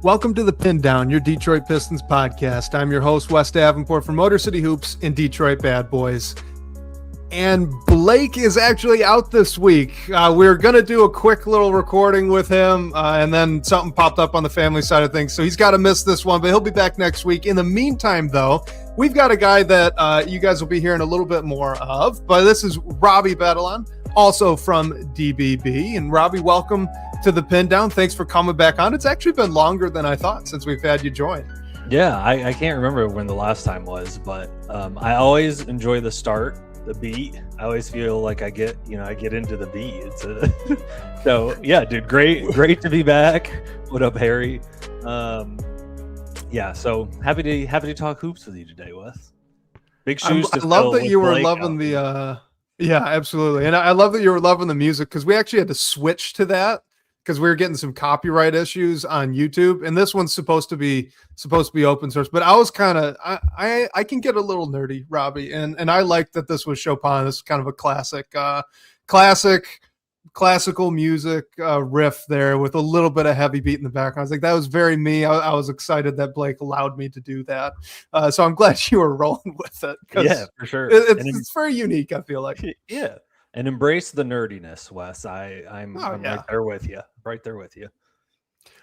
Welcome to the Pindown, your Detroit Pistons podcast. I'm your host, Wes Davenport from Motor City Hoops and Detroit Bad Boys. And Blake is actually out this week. We're going to do a quick little recording with him, and then something popped up on the family side of things, so he's got to miss this one, but he'll be back next week. In the meantime, though, we've got a guy that you guys will be hearing a little bit more of, but this is Robbie Betalon, also from DBB. And Robbie, welcome to the Pindown. Thanks for coming back on. It's actually been longer than I thought since we've had you join. Yeah, I can't remember when the last time was, but I always enjoy the start. The beat. I always feel like I get into the beat. So yeah, dude, great to be back. What up, Harry? Yeah, so happy to talk hoops with you today, Wes. Big shoes to fill. I love that you were loving the yeah, absolutely. And I love that you were loving the music, because we actually had to switch to that because we were getting some copyright issues on YouTube, and this one's supposed to be open source. But I was kind of I can get a little nerdy, Robbie, and I like that this was Chopin. This is kind of a classical music riff there with a little bit of heavy beat in the background. I was like, that was very me. I was excited that Blake allowed me to do that. So I'm glad you were rolling with it. Yeah, for sure. It's very unique, I feel like. Yeah. And embrace the nerdiness, Wes. I'm right there with you. Right there with you.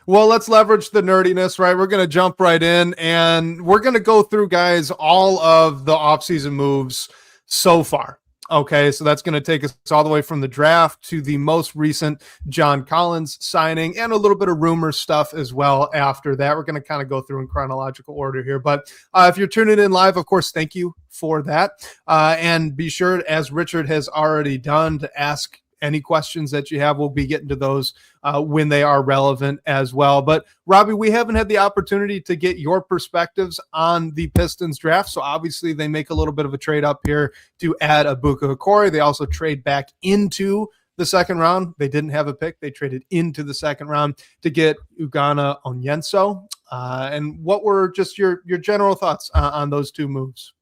Well, let's leverage the nerdiness, right? We're going to jump right in, and we're going to go through, guys, all of the offseason moves so far. Okay, so that's going to take us all the way from the draft to the most recent John Collins signing, and a little bit of rumor stuff as well after that. We're going to kind of go through in chronological order here. But if you're tuning in live, of course, thank you for that. And be sure, as Richard has already done, to ask any questions that you have. We'll be getting to those when they are relevant as well. But Robbie, we haven't had the opportunity to get your perspectives on the Pistons draft. So obviously they make a little bit of a trade up here to add Abuka Okori. They also trade back into the second round. They didn't have a pick. They traded into the second round to get Ugonna Onyenso. And what were just your general thoughts on those two moves?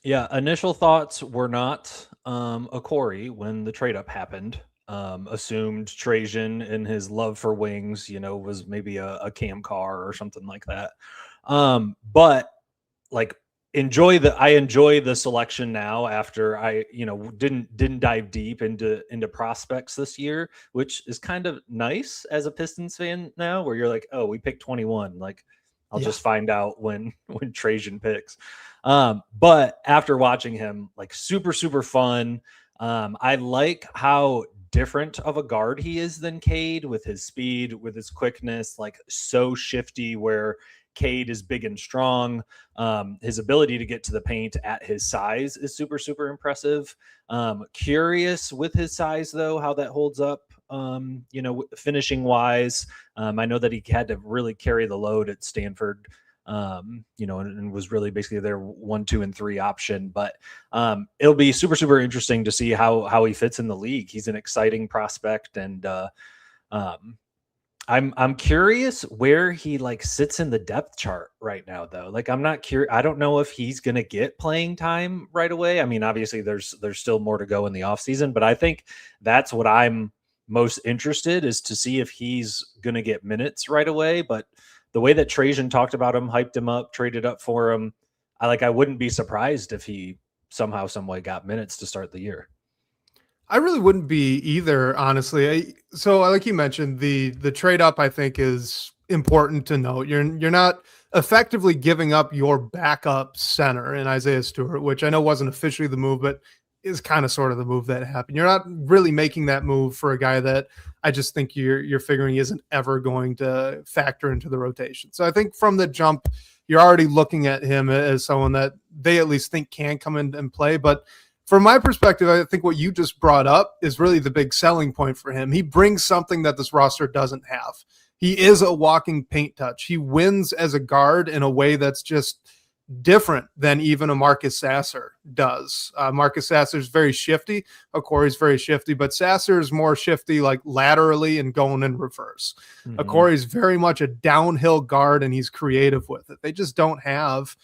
Yeah, initial thoughts were not Okori when the trade up happened. Assumed Trajan and his love for wings, was maybe a cam car or something like that. But like I enjoy the selection now after I, didn't dive deep into prospects this year, which is kind of nice as a Pistons fan now, where you're like, oh, we picked 21. Like I'll just find out when Trajan picks. But after watching him, like super, super fun. I like how different of a guard he is than Cade, with his speed, with his quickness, like so shifty, where Cade is big and strong. His ability to get to the paint at his size is super, super impressive. Curious with his size, though, how that holds up, finishing wise. I know that he had to really carry the load at Stanford, and was really basically their 1, 2, and 3 option. But it'll be super, super interesting to see how he fits in the league. He's an exciting prospect, and I'm curious where he sits in the depth chart right now, though. I'm not curious. I don't know if he's going to get playing time right away. I mean, obviously there's still more to go in the offseason, but I think that's what I'm most interested is to see if he's going to get minutes right away. But the way that Trajan talked about him, hyped him up, traded up for him, I wouldn't be surprised if he somehow, some way got minutes to start the year. I really wouldn't be either, honestly. So like you mentioned, the trade up, I think, is important to note. You're not effectively giving up your backup center in Isaiah Stewart, which I know wasn't officially the move, but is kind of sort of the move that happened. You're not really making that move for a guy that I just think you're figuring isn't ever going to factor into the rotation. So I think from the jump, you're already looking at him as someone that they at least think can come in and play. But from my perspective, I think what you just brought up is really the big selling point for him. He brings something that this roster doesn't have. He is a walking paint touch. He wins as a guard in a way that's just different than even a Marcus Sasser does. Marcus Sasser is very shifty. Okori's very shifty, but Sasser is more shifty, laterally and going in reverse. Mm-hmm. Okori's very much a downhill guard, and he's creative with it. They just don't have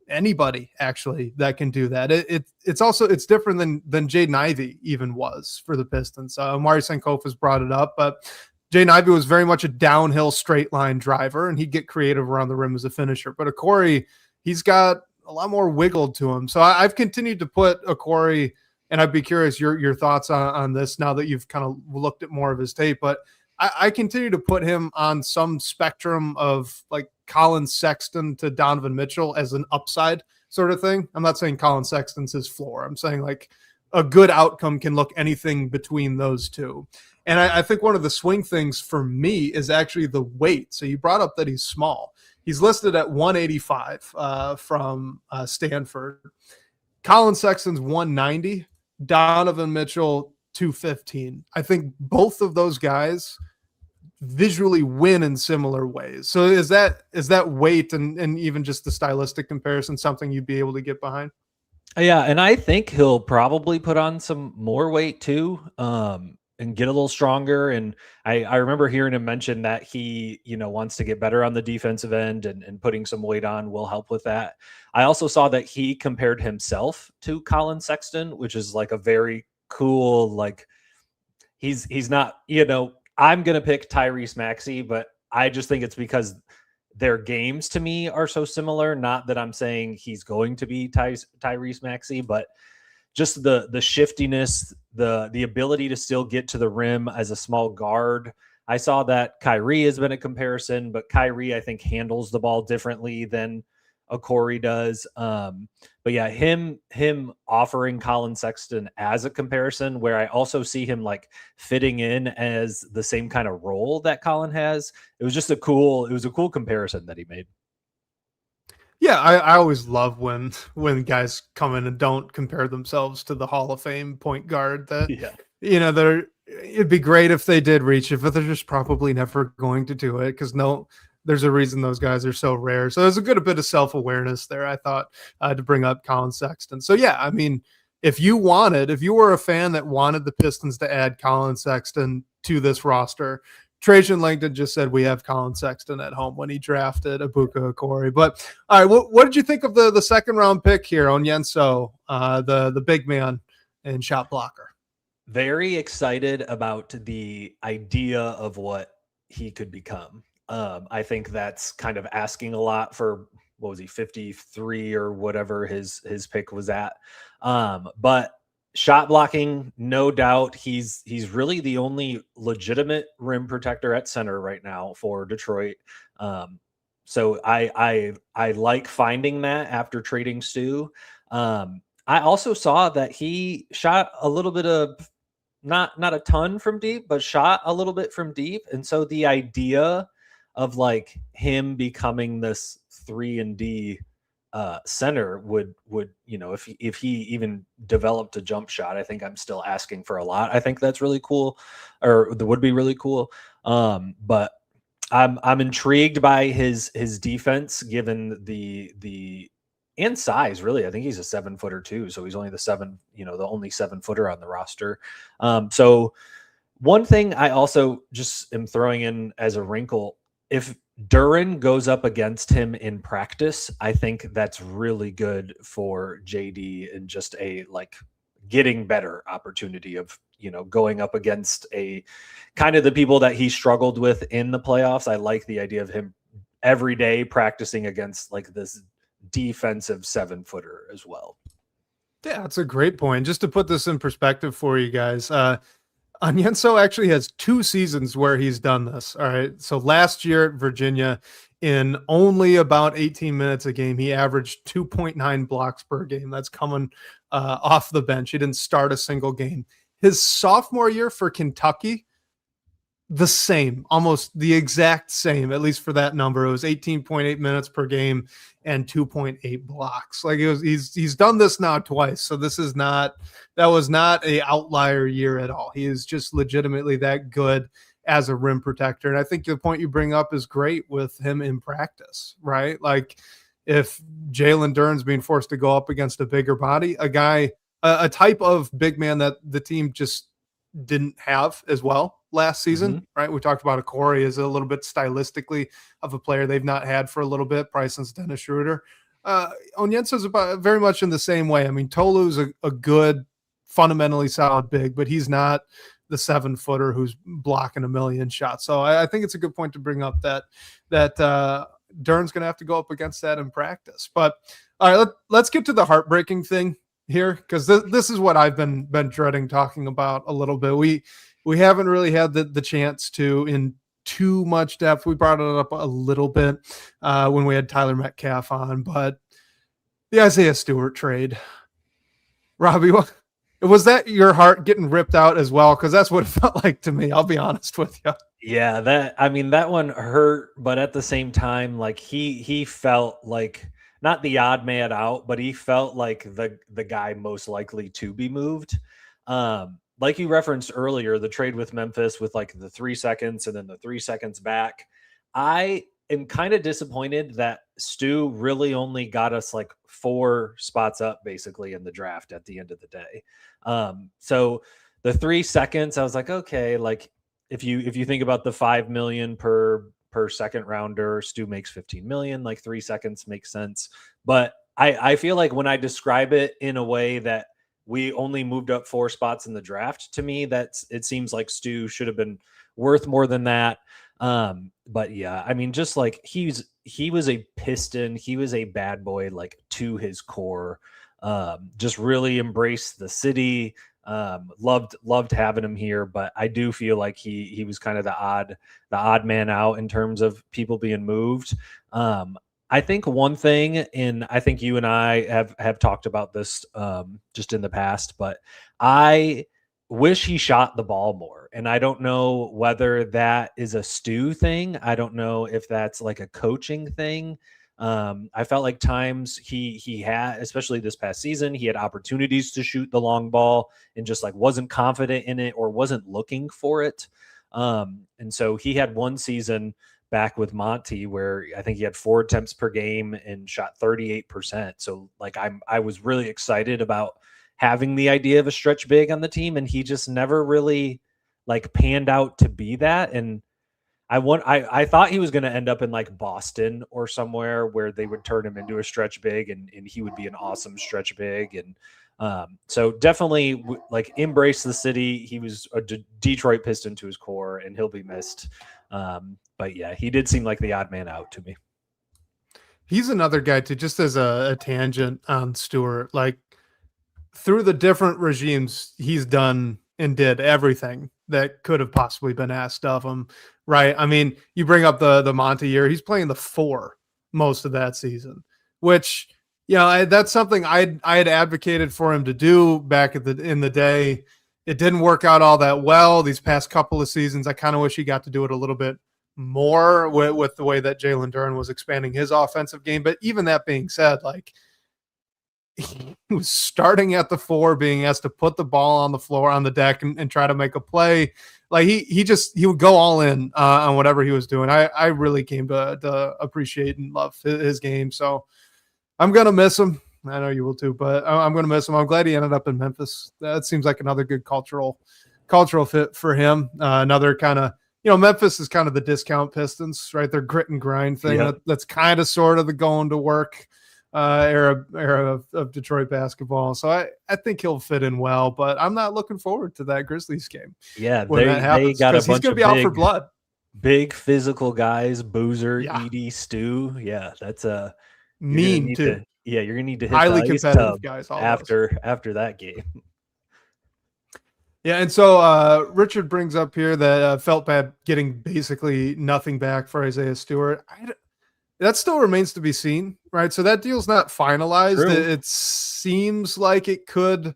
anybody actually that can do that. It's different than Jaden Ivey even was for the Pistons. Amari Sankofa's brought it up, but Jaden Ivey was very much a downhill straight line driver, and he'd get creative around the rim as a finisher. But Okori, he's got a lot more wiggle to him. So I've continued to put Okori, and I'd be curious your thoughts on this now that you've kind of looked at more of his tape. But I continue to put him on some spectrum of like Colin Sexton to Donovan Mitchell as an upside sort of thing. I'm not saying Colin Sexton's his floor. I'm saying like a good outcome can look anything between those two. And I think one of the swing things for me is actually the weight. So you brought up that he's small. He's listed at 185 from Stanford. Colin Sexton's 190. Donovan Mitchell 215. I think both of those guys visually win in similar ways. So is that weight and even just the stylistic comparison something you'd be able to get behind? Yeah, and I think he'll probably put on some more weight too. And get a little stronger. And I remember hearing him mention that he, wants to get better on the defensive end, and putting some weight on will help with that. I also saw that he compared himself to Colin Sexton, which is like a very cool, like he's not, I'm going to pick Tyrese Maxey, but I just think it's because their games to me are so similar. Not that I'm saying he's going to be Tyrese Maxey, but just the shiftiness, the ability to still get to the rim as a small guard. I saw that Kyrie has been a comparison, but Kyrie, I think, handles the ball differently than Okori does. But yeah, him offering Colin Sexton as a comparison, where I also see him like fitting in as the same kind of role that Colin has. It was a cool comparison that he made. Yeah, I always love when guys come in and don't compare themselves to the Hall of Fame point guard that, it'd be great if they did reach it, but they're just probably never going to do it because there's a reason those guys are so rare. So there's a good bit of self-awareness there, I thought, to bring up Colin Sexton. So yeah, I mean, if you were a fan that wanted the Pistons to add Colin Sexton to this roster, Trajan Langdon just said we have Colin Sexton at home when he drafted Ibuka Okori. But all right, what did you think of the second round pick here on Onyenso, the big man and shot blocker? Very excited about the idea of what he could become. I think that's kind of asking a lot for, what was he, 53 or whatever his pick was at. But shot blocking, no doubt. He's really the only legitimate rim protector at center right now for Detroit. So I like finding that after trading Stu. I also saw that he shot a little bit of, not a ton from deep, but shot a little bit from deep. And so the idea of like him becoming this 3-and-D center would if he even developed a jump shot, I think I'm still asking for a lot. I think that's really cool, or that would be really cool. But I'm intrigued by his defense, given the and size. Really, I think he's a 7-footer too, so he's only the only 7-footer on the roster. So one thing I also just am throwing in as a wrinkle, if Duren goes up against him in practice, I think that's really good for JD and just a like getting better opportunity of, going up against a kind of the people that he struggled with in the playoffs. I like the idea of him every day practicing against like this defensive 7-footer as well. Yeah, that's a great point. Just to put this in perspective for you guys, Onyenso actually has 2 seasons where he's done this. All right. So last year at Virginia, in only about 18 minutes a game, he averaged 2.9 blocks per game. That's coming off the bench. He didn't start a single game. His sophomore year for Kentucky, the same, almost the exact same, at least for that number. It was 18.8 minutes per game and 2.8 blocks. Like he's done this now twice. So that was not a outlier year at all. He is just legitimately that good as a rim protector. And I think the point you bring up is great with him in practice, right? Like if Jalen Duren's being forced to go up against a bigger body, a type of big man that the team just didn't have as well last season, right? We talked about Okori as a little bit stylistically of a player they've not had for a little bit, probably since Dennis Schroeder. Onyenso's about very much in the same way. I mean, Tolu's a good, fundamentally solid big, but he's not the 7-footer who's blocking a million shots. So I think it's a good point to bring up that Dern's going to have to go up against that in practice. But all right, let's get to the heartbreaking thing here, because this is what I've been dreading talking about a little bit. We haven't really had the chance to in too much depth. We brought it up a little bit when we had Tyler Metcalf on, but the Isaiah Stewart trade. Robbie, was that your heart getting ripped out as well? Because that's what it felt like to me. I'll be honest with you. Yeah, that one hurt, but at the same time, like he felt like not the odd man out, but he felt like the guy most likely to be moved. Like you referenced earlier, the trade with Memphis with like the 3 seconds and then the 3 seconds back. I am kind of disappointed that Stu really only got us like 4 spots up basically in the draft at the end of the day. So the 3 seconds, I was like, okay, like if you think about the 5 million per second rounder, Stu makes 15 million, like 3 seconds makes sense. But I feel like when I describe it in a way that we only moved up 4 spots in the draft, to me, it seems like Stu should have been worth more than that. But yeah, I mean, just like he was a Piston, he was a bad boy, like to his core, just really embraced the city, loved having him here. But I do feel like he was kind of the odd man out in terms of people being moved. I think one thing, and I think you and I have talked about this just in the past, but I wish he shot the ball more. And I don't know whether that is a Stu thing. I don't know if that's like a coaching thing. I felt like times he had, especially this past season, he had opportunities to shoot the long ball and just like wasn't confident in it or wasn't looking for it. And so he had one season back with Monty where I think he had 4 attempts per game and shot 38%. So like I was really excited about having the idea of a stretch big on the team, and he just never really like panned out to be that. And I thought he was going to end up in like Boston or somewhere where they would turn him into a stretch big and he would be an awesome stretch big. And so definitely like embrace the city. He was a Detroit Piston to his core and he'll be missed. But yeah, he did seem like the odd man out to me. He's another guy too, just as a tangent on Stewart, like through the different regimes, he's done and did everything that could have possibly been asked of him. Right. I mean, you bring up the Monty year, he's playing the 4 most of that season, which, you know, that's something I had advocated for him to do back in the day. It didn't work out all that well these past couple of seasons. I kind of wish he got to do it a little bit more with the way that Jalen Duren was expanding his offensive game. But even that being said, like he was starting at the 4, being asked to put the ball on the floor on the deck and try to make a play. Like he would go all in on whatever he was doing. I really came to appreciate and love his game. So I'm going to miss him. I know you will too, but I'm going to miss him. I'm glad he ended up in Memphis. That seems like another good cultural fit for him. Another kind of, you know, Memphis is kind of the discount Pistons, right? Their grit and grind thing. Yep. That's kind of sort of the going to work era of Detroit basketball. So I think he'll fit in well, but I'm not looking forward to that Grizzlies game. Yeah, they got a bunch he's going to be out for blood. Big physical guys, Boozer, Edie, Stu. Yeah, that's a mean too. You're gonna need to hit highly competitive guys after that game. Yeah, and so Richard brings up here that felt bad getting basically nothing back for Isaiah Stewart. That still remains to be seen, right? So that deal's not finalized. It seems like it could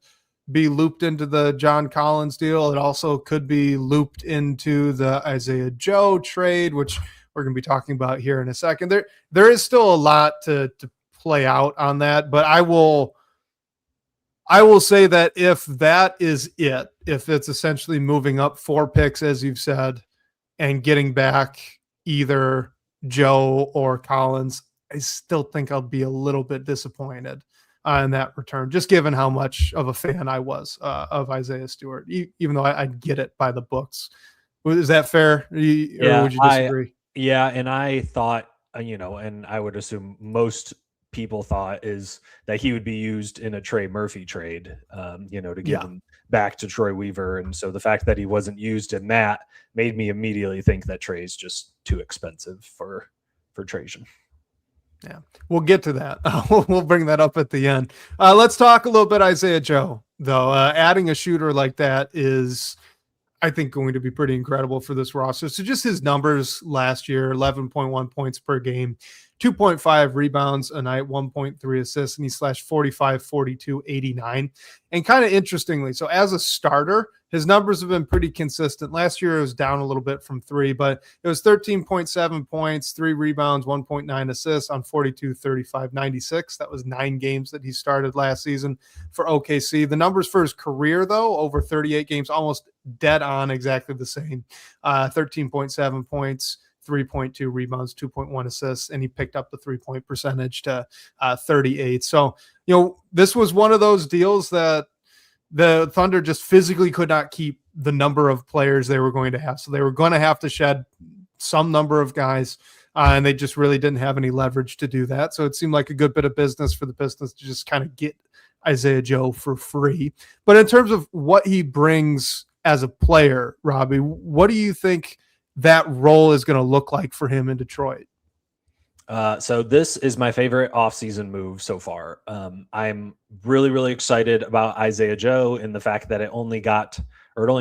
be looped into the John Collins deal. It also could be looped into the Isaiah Joe trade, which we're going to be talking about here in a second. There is still a lot to play out on that, but I will say that if that is it, if it's essentially moving up 4 picks, as you've said, and getting back either Joe or Collins, I still think I'll be a little bit disappointed in that return, just given how much of a fan I was of Isaiah Stewart, even though I get it by the books. Is that fair? Or would you disagree? And I thought, and I would assume most people thought is that he would be used in a Trey Murphy trade, to give him back to Troy Weaver. And so the fact that he wasn't used in that made me immediately think that Trey's just too expensive for Trajan. Yeah, we'll get to that. We'll bring that up at the end. Let's talk a little bit Isaiah Joe, though. Adding a shooter like that is, I think, going to be pretty incredible for this roster. So just his numbers last year, 11.1 points per game, 2.5 rebounds a night, 1.3 assists, and he slashed 45, 42, 89. And kind of interestingly, so as a starter, his numbers have been pretty consistent. Last year, it was down a little bit from 3, but it was 13.7 points, 3 rebounds, 1.9 assists on 42, 35, 96. That was 9 games that he started last season for OKC. The numbers for his career, though, over 38 games, almost dead on, exactly the same. 13.7 points, 3.2 rebounds, 2.1 assists, and he picked up the 3-point percentage to 38. So, this was one of those deals that the Thunder just physically could not keep the number of players they were going to have. So they were going to have to shed some number of guys, and they just really didn't have any leverage to do that. So it seemed like a good bit of business for the Pistons to just kind of get Isaiah Joe for free. But in terms of what he brings as a player, Robbie, what do you think that role is going to look like for him in Detroit? So this is my favorite offseason move so far. I'm really, really excited about Isaiah Joe and the fact that it only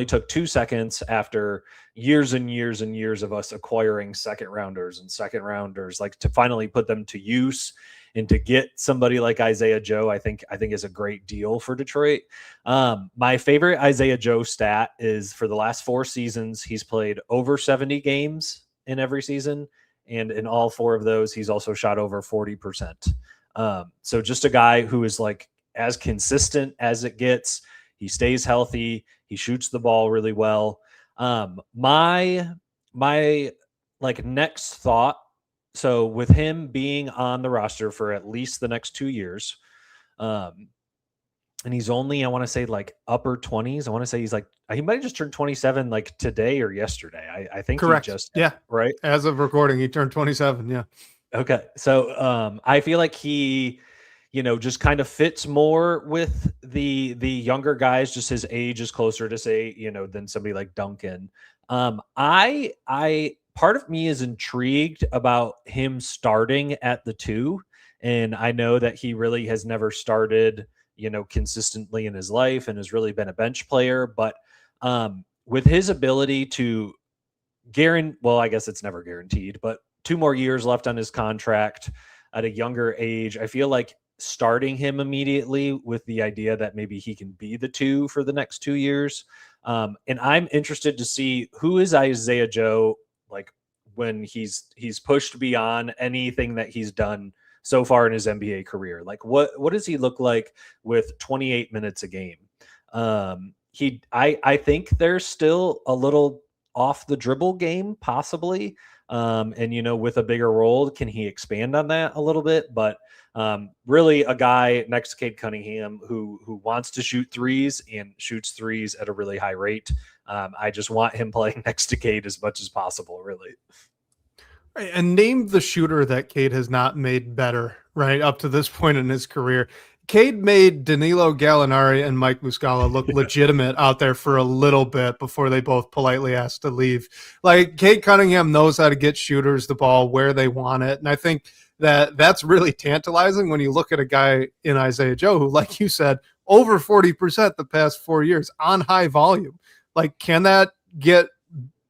took 2 seconds after years and years and years of us acquiring second rounders, like to finally put them to use and to get somebody like Isaiah Joe, I think is a great deal for Detroit. My favorite Isaiah Joe stat is for the last 4 seasons, he's played over 70 games in every season. And in all 4 of those, he's also shot over 40%. So just a guy who is like as consistent as it gets. He stays healthy. He shoots the ball really well. My like next thought. So with him being on the roster for at least the next 2 years, and he's only, I want to say, like upper 20s. I want to say he might have just turned 27 like today or yesterday. I think correct. Right. As of recording, he turned 27. Yeah. Okay. So I feel like he, just kind of fits more with the younger guys. Just his age is closer to say, than somebody like Duncan. I part of me is intrigued about him starting at the 2. And I know that he really has never started consistently in his life and has really been a bench player. But with his ability to I guess it's never guaranteed, but 2 more years left on his contract at a younger age, I feel like starting him immediately with the idea that maybe he can be the 2 for the next 2 years. And I'm interested to see who is Isaiah Joe, like when he's pushed beyond anything that he's done so far in his NBA career. Like what does he look like with 28 minutes a game? I think there's still a little off the dribble game possibly. And with a bigger role, can he expand on that a little bit? But really a guy next to Cade Cunningham who wants to shoot threes and shoots threes at a really high rate. I just want him playing next to Cade as much as possible, really. And name the shooter that Cade has not made better, right, up to this point in his career. Cade made Danilo Gallinari and Mike Muscala look legitimate out there for a little bit before they both politely asked to leave. Like, Cade Cunningham knows how to get shooters the ball where they want it. And I think that's really tantalizing when you look at a guy in Isaiah Joe who, like you said, over 40% the past 4 years on high volume. Like, can that get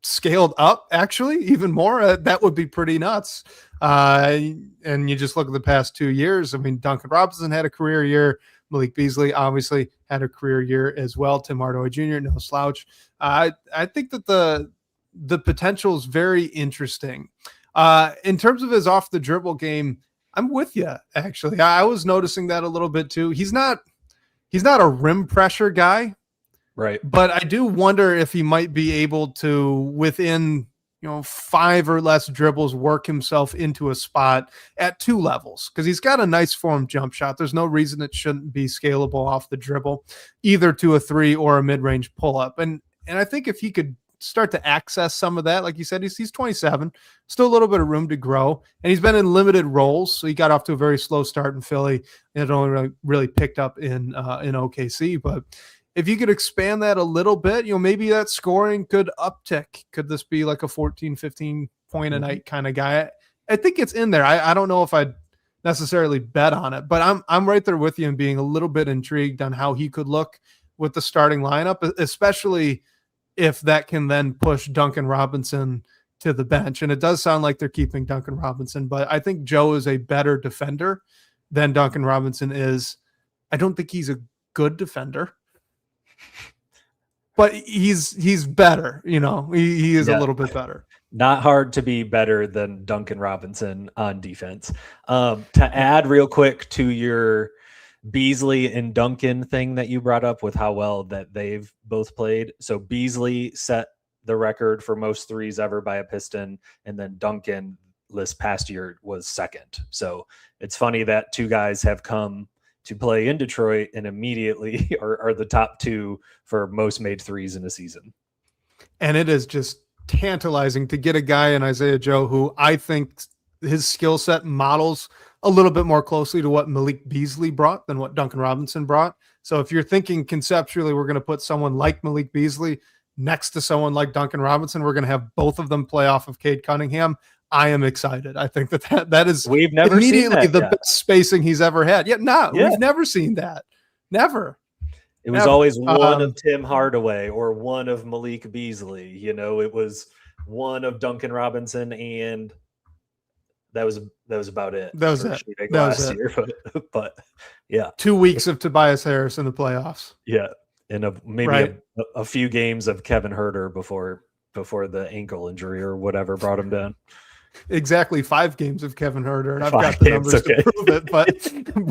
scaled up actually even more? That would be pretty nuts. And you just look at the past 2 years. I mean, Duncan Robinson had a career year. Malik Beasley obviously had a career year as well. Tim Hardaway Jr., no slouch. I think that the potential is very interesting. In terms of his off the dribble game, I'm with you. Actually, I was noticing that a little bit too. He's not a rim pressure guy. Right. But I do wonder if he might be able to, within 5 or less dribbles, work himself into a spot at 2 levels, because he's got a nice form jump shot. There's no reason it shouldn't be scalable off the dribble, either to a 3 or a mid-range pull-up. And I think if he could start to access some of that. Like you said, he's 27, still a little bit of room to grow, and he's been in limited roles. So he got off to a very slow start in Philly, and it only really picked up in OKC. But if you could expand that a little bit, maybe that scoring could uptick. Could this be like a 14, 15 point a night kind of guy? I think it's in there. I don't know if I'd necessarily bet on it, but I'm right there with you and being a little bit intrigued on how he could look with the starting lineup, especially if that can then push Duncan Robinson to the bench. And it does sound like they're keeping Duncan Robinson, but I think Joe is a better defender than Duncan Robinson is. I don't think he's a good defender, but he's better. He is a little bit better. Not hard to be better than Duncan Robinson on defense. To add real quick to your Beasley and Duncan thing that you brought up with how well that they've both played. So Beasley set the record for most threes ever by a Piston, and then Duncan this past year was second. So it's funny that two guys have come to play in Detroit and immediately are the top two for most made threes in a season. And it is just tantalizing to get a guy in Isaiah Joe who I think his skill set models a little bit more closely to what Malik Beasley brought than what Duncan Robinson brought. So if you're thinking conceptually, we're going to put someone like Malik Beasley next to someone like Duncan Robinson, we're going to have both of them play off of Cade Cunningham. I am excited. I think that is we've never immediately seen that the yet. best spacing he's ever had. We've never seen that. Never. It was always one of Tim Hardaway or one of Malik Beasley. It was one of Duncan Robinson, and that was about it. That was it. Last year, but yeah, 2 weeks of Tobias Harris in the playoffs. Yeah, and maybe a few games of Kevin Huerter before the ankle injury or whatever brought him down. Exactly 5 games of Kevin Huerter, and I've got the numbers to prove it.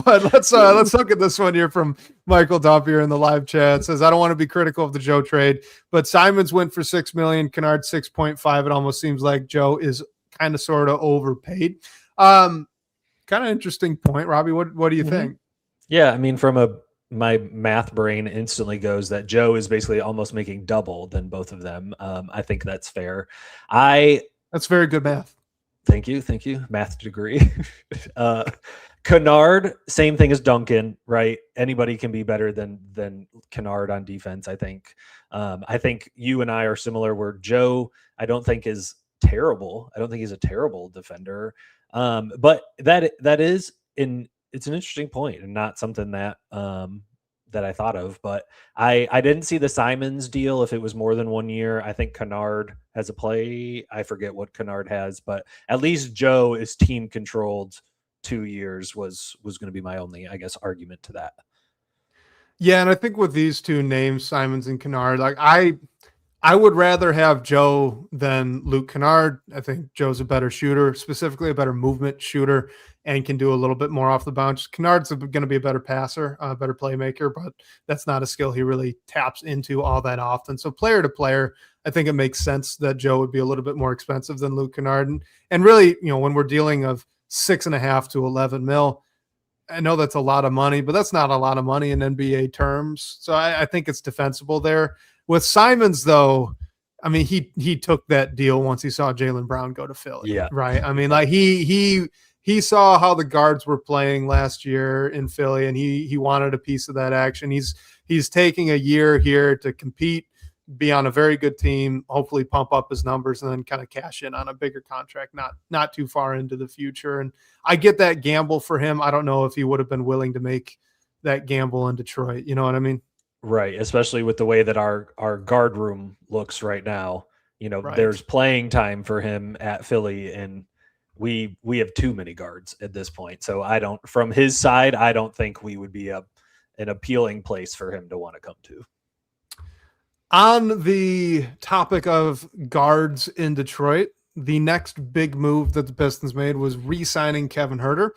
But let's look at this one here from Michael Dompier in the live chat. It says, I don't want to be critical of the Joe trade, but Simons went for $6 million, Kennard 6.5. It almost seems like Joe is kind of sort of overpaid. Kind of interesting point, Robbie. What do you think? Yeah, I mean, from my math brain instantly goes that Joe is basically almost making double than both of them. I think that's fair. That's very good math. Thank you. Math degree. Kennard, same thing as Duncan, right? Anybody can be better than Kennard on defense, I think. I think you and I are similar where Joe, I don't think is terrible. I don't think he's a terrible defender. But it's an interesting point and not something that I thought of, but I didn't see the Simons deal if it was more than 1 year. I think Kennard has a play. I forget what Kennard has, but at least Joe is team controlled 2 years was going to be my only, I guess, argument to that. Yeah. And I think with these two names, Simons and Kennard, like I would rather have Joe than Luke Kennard. I think Joe's a better shooter, specifically a better movement shooter, and can do a little bit more off the bounce. Kennard's going to be a better passer, a better playmaker, but that's not a skill he really taps into all that often. So player to player, I think it makes sense that Joe would be a little bit more expensive than Luke Kennard. And really, when we're dealing of 6.5 to 11 mil, I know that's a lot of money, but that's not a lot of money in NBA terms. So I think it's defensible there. With Simons, though, I mean, he took that deal once he saw Jaylen Brown go to Philly. Yeah. Right. I mean, like he saw how the guards were playing last year in Philly, and he wanted a piece of that action. He's taking a year here to compete, be on a very good team, hopefully pump up his numbers, and then kind of cash in on a bigger contract, not too far into the future. And I get that gamble for him. I don't know if he would have been willing to make that gamble in Detroit. You know what I mean? Right, especially with the way that our guard room looks right now. Right. There's playing time for him at Philly, and we have too many guards at this point. So from his side, I don't think we would be an appealing place for him to want to come to. On the topic of guards in Detroit, the next big move that the Pistons made was re-signing Kevin Huerter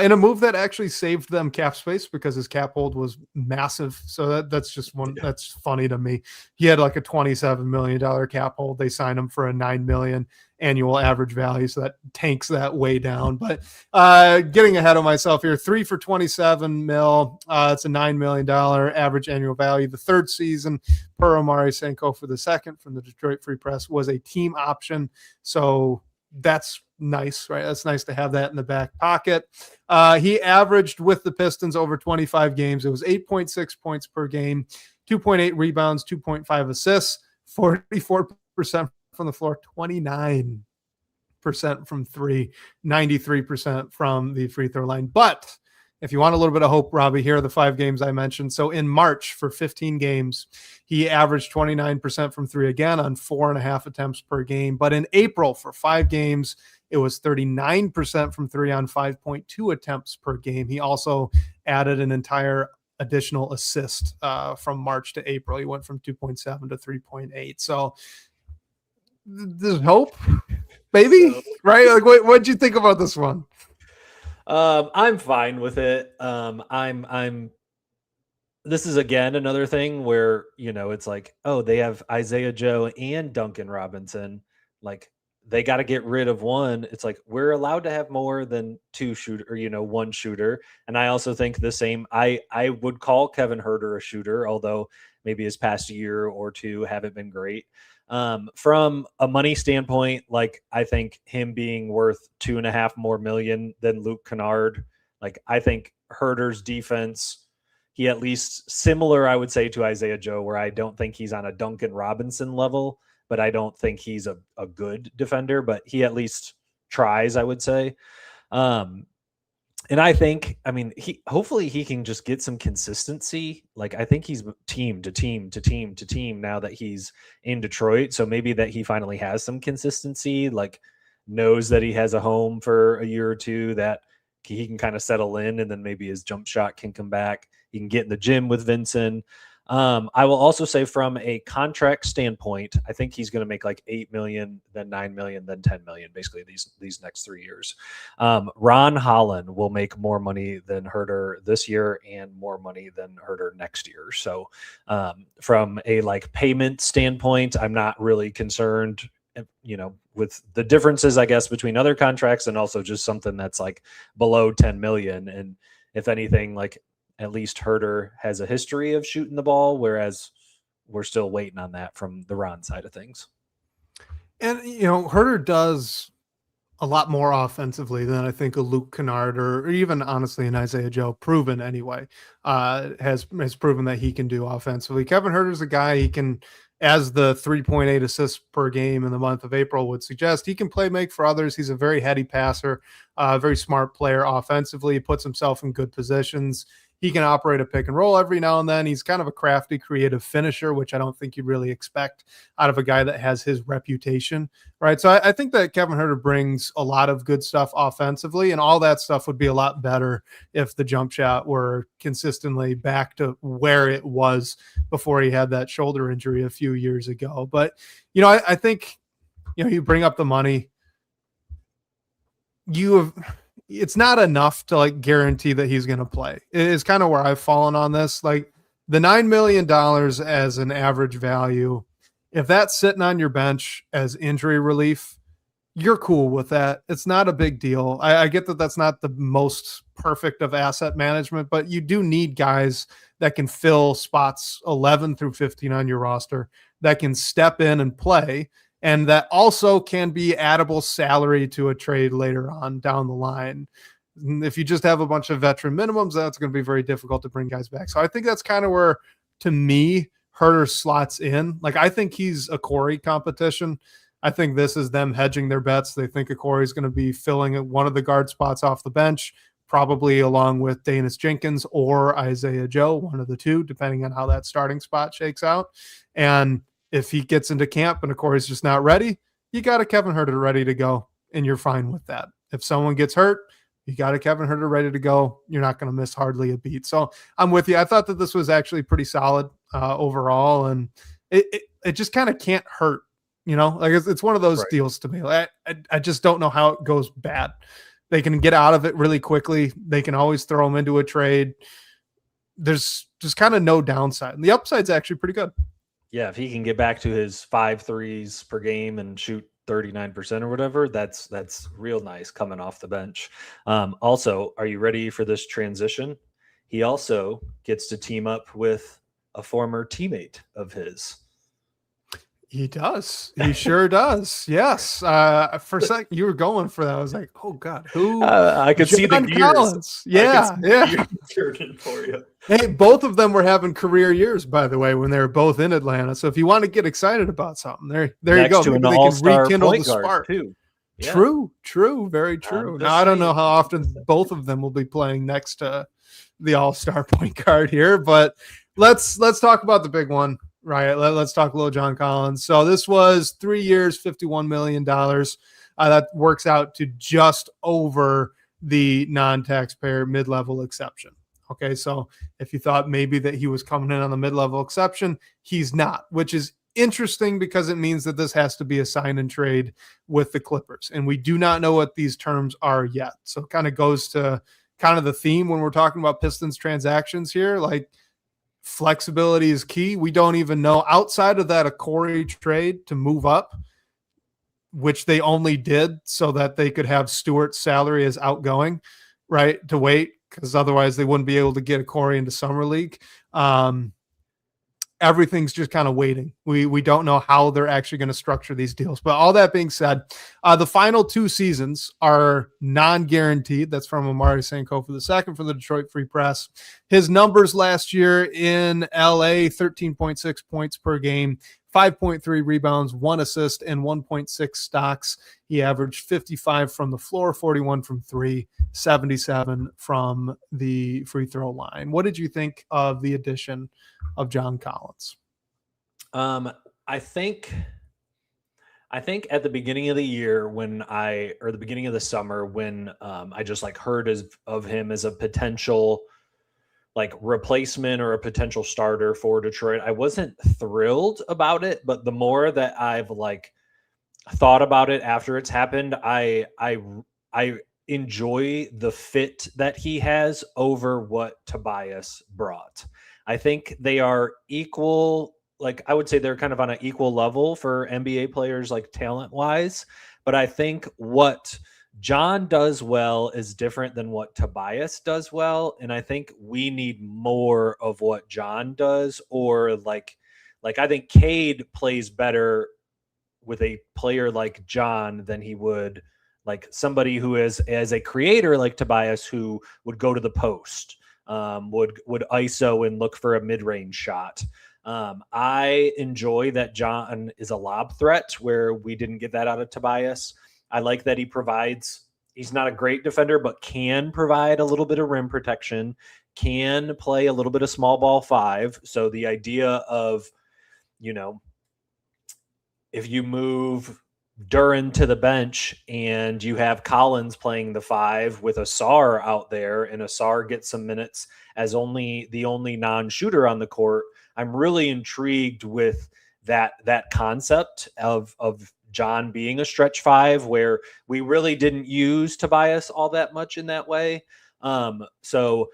in a move that actually saved them cap space because his cap hold was massive. So that's just one that's funny to me. He had like a $27 million cap hold. They signed him for a $9 million, annual average value. So that tanks that way down. But getting ahead of myself here, 3 for $27 million. It's a $9 million average annual value. The third season per Omari Senko for the second from the Detroit Free Press was a team option. So that's nice, right? That's nice to have that in the back pocket. He averaged with the Pistons over 25 games. It was 8.6 points per game, 2.8 rebounds, 2.5 assists, 44% from the floor, 29% from three, 93% from the free throw line. But if you want a little bit of hope, Robbie, here are the 5 games I mentioned. So in March for 15 games, he averaged 29% from three again on 4.5 attempts per game. But in April for 5 games, it was 39% from three on 5.2 attempts per game. He also added an entire additional assist from March to April. He went from 2.7 to 3.8. So there's hope, maybe, right? Like, what'd you think about this one? I'm fine with it. This is again another thing where, it's like, oh, they have Isaiah Joe and Duncan Robinson. Like, they got to get rid of one. It's like, we're allowed to have more than 2 shooter, or, 1 shooter. And I also think the same, I would call Kevin Huerter a shooter, although maybe his past year or 2 haven't been great. From a money standpoint, like, I think him being worth $2.5 more million than Luke Kennard, like, I think Herter's defense, he at least similar, I would say, to Isaiah Joe, where I don't think he's on a Duncan Robinson level, but I don't think he's a good defender, but he at least tries, I would say. And I think, hopefully he can just get some consistency. Like, I think he's team to team to team to team now that he's in Detroit. So maybe that he finally has some consistency, like knows that he has a home for a year or 2, that he can kind of settle in, and then maybe his jump shot can come back. He can get in the gym with Vincent. I will also say, from a contract standpoint, I think he's going to make like $8 million, then $9 million, then $10 million, basically these next 3 years. Ron Holland will make more money than Huerter this year and more money than Huerter next year. So from a like payment standpoint, I'm not really concerned, with the differences, I guess, between other contracts and also just something that's like below 10 million. And if anything, like, at least Huerter has a history of shooting the ball, whereas we're still waiting on that from the Ron side of things. And, Huerter does a lot more offensively than I think a Luke Kennard or even, honestly, an Isaiah Joe, proven anyway, has proven that he can do offensively. Kevin Huerter's a guy, he can, as the 3.8 assists per game in the month of April would suggest, he can play make for others. He's a very heady passer, very smart player offensively. He puts himself in good positions. He can operate a pick and roll every now and then. He's kind of a crafty, creative finisher, which I don't think you'd really expect out of a guy that has his reputation, right? So I think that Kevin Huerter brings a lot of good stuff offensively, and all that stuff would be a lot better if the jump shot were consistently back to where it was before he had that shoulder injury a few years ago. But, I think, you bring up the money. It's not enough to like guarantee that he's going to play. It is kind of where I've fallen on this. Like, the $9 million as an average value, if that's sitting on your bench as injury relief, you're cool with that. It's not a big deal. I get that that's not the most perfect of asset management, but you do need guys that can fill spots 11 through 15 on your roster, that can step in and play, and that also can be addable salary to a trade later on down the line. If you just have a bunch of veteran minimums, that's going to be very difficult to bring guys back. So I think that's kind of where, to me, Huerter slots in. Like, I think he's a Corey competition. I think this is them hedging their bets. They think Corey is going to be filling one of the guard spots off the bench, probably along with Danis Jenkins or Isaiah Joe, one of the two, depending on how that starting spot shakes out. And if he gets into camp and Corey's just not ready, you got a Kevin Huerter ready to go, and you're fine with that. If someone gets hurt, you got a Kevin Huerter ready to go. You're not going to miss hardly a beat. So I'm with you. I thought that this was actually pretty solid overall, and it just kind of can't hurt. Like, it's one of those deals to me. I just don't know how it goes bad. They can get out of it really quickly. They can always throw them into a trade. There's just kind of no downside, and the upside's actually pretty good. Yeah, if he can get back to his 5 threes per game and shoot 39% or whatever. That's real nice coming off the bench. Also, are you ready for this transition? He also gets to team up with a former teammate of his. He does. He sure does. Yes. For a second, you were going for that. I was like, oh, God. Who? I could see the gears. Collins. Yeah. Yeah. For you. Hey, both of them were having career years, by the way, when they were both in Atlanta. So if you want to get excited about something, there you go. Maybe they can rekindle the spark. Too. Yeah. True. Very true. Now, I don't know how often both of them will be playing next to the all-star point guard here, but let's talk about the big one. Right. Let's talk a little John Collins. So this was 3 years, $51 million. That works out to just over the non-taxpayer mid-level exception. Okay. So if you thought maybe that he was coming in on the mid-level exception, he's not, which is interesting because it means that this has to be a sign and trade with the Clippers. And we do not know what these terms are yet. So it kind of goes to kind of the theme when we're talking about Pistons transactions here. Like, flexibility is key. We don't even know outside of that a Corey trade to move up, which they only did so that they could have Stewart's salary as outgoing, right? To wait, because otherwise they wouldn't be able to get a Corey into summer league. Everything's just kind of waiting. We don't know how they're actually going to structure these deals. But all that being said, the final 2 seasons are non-guaranteed. That's from Amari Sankofa II for the Detroit Free Press. His numbers last year in LA, 13.6 points per game, 5.3 rebounds, 1 assist, and 1.6 stocks. He averaged 55 from the floor, 41 from 3, 77 from the free throw line. What did you think of the addition of John Collins? I think at the beginning of the year or the beginning of the summer when I just heard of him as a potential replacement or a potential starter for Detroit, I wasn't thrilled about it, but the more that I've thought about it after it's happened, I enjoy the fit that he has over what Tobias brought. I think they are equal. I would say they're kind of on an equal level for NBA players, talent wise, but I think what John does well is different than what Tobias does well. And I think we need more of what John does, or I think Cade plays better with a player like John than he would somebody who is as a creator like Tobias, who would go to the post, would ISO and look for a mid-range shot. I enjoy that John is a lob threat where we didn't get that out of Tobias. I like that he provides, he's not a great defender, but can provide a little bit of rim protection, can play a little bit of small ball 5. So the idea of, if you move Duran to the bench and you have Collins playing the 5 with Asar out there, and Asar gets some minutes as the only non-shooter on the court, I'm really intrigued with that concept of John being a stretch 5, where we really didn't use Tobias all that much in that way. So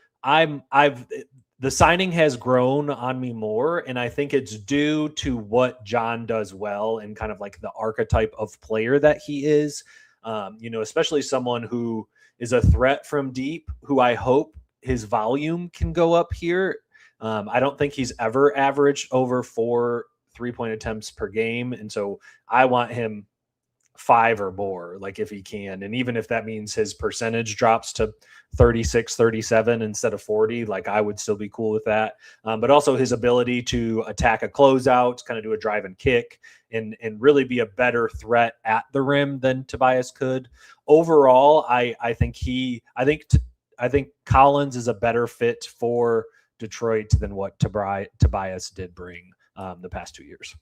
the signing has grown on me more, and I think it's due to what John does well and kind of the archetype of player that he is. Especially someone who is a threat from deep, who I hope his volume can go up here. I don't think he's ever averaged over 4 3-point attempts per game. And so I want him 5 or more, if he can. And even if that means his percentage drops to 36, 37 instead of 40, I would still be cool with that. But also his ability to attack a closeout, kind of do a drive and kick, and really be a better threat at the rim than Tobias could. Overall, I think Collins is a better fit for Detroit than what Tobias did bring the past 2 years.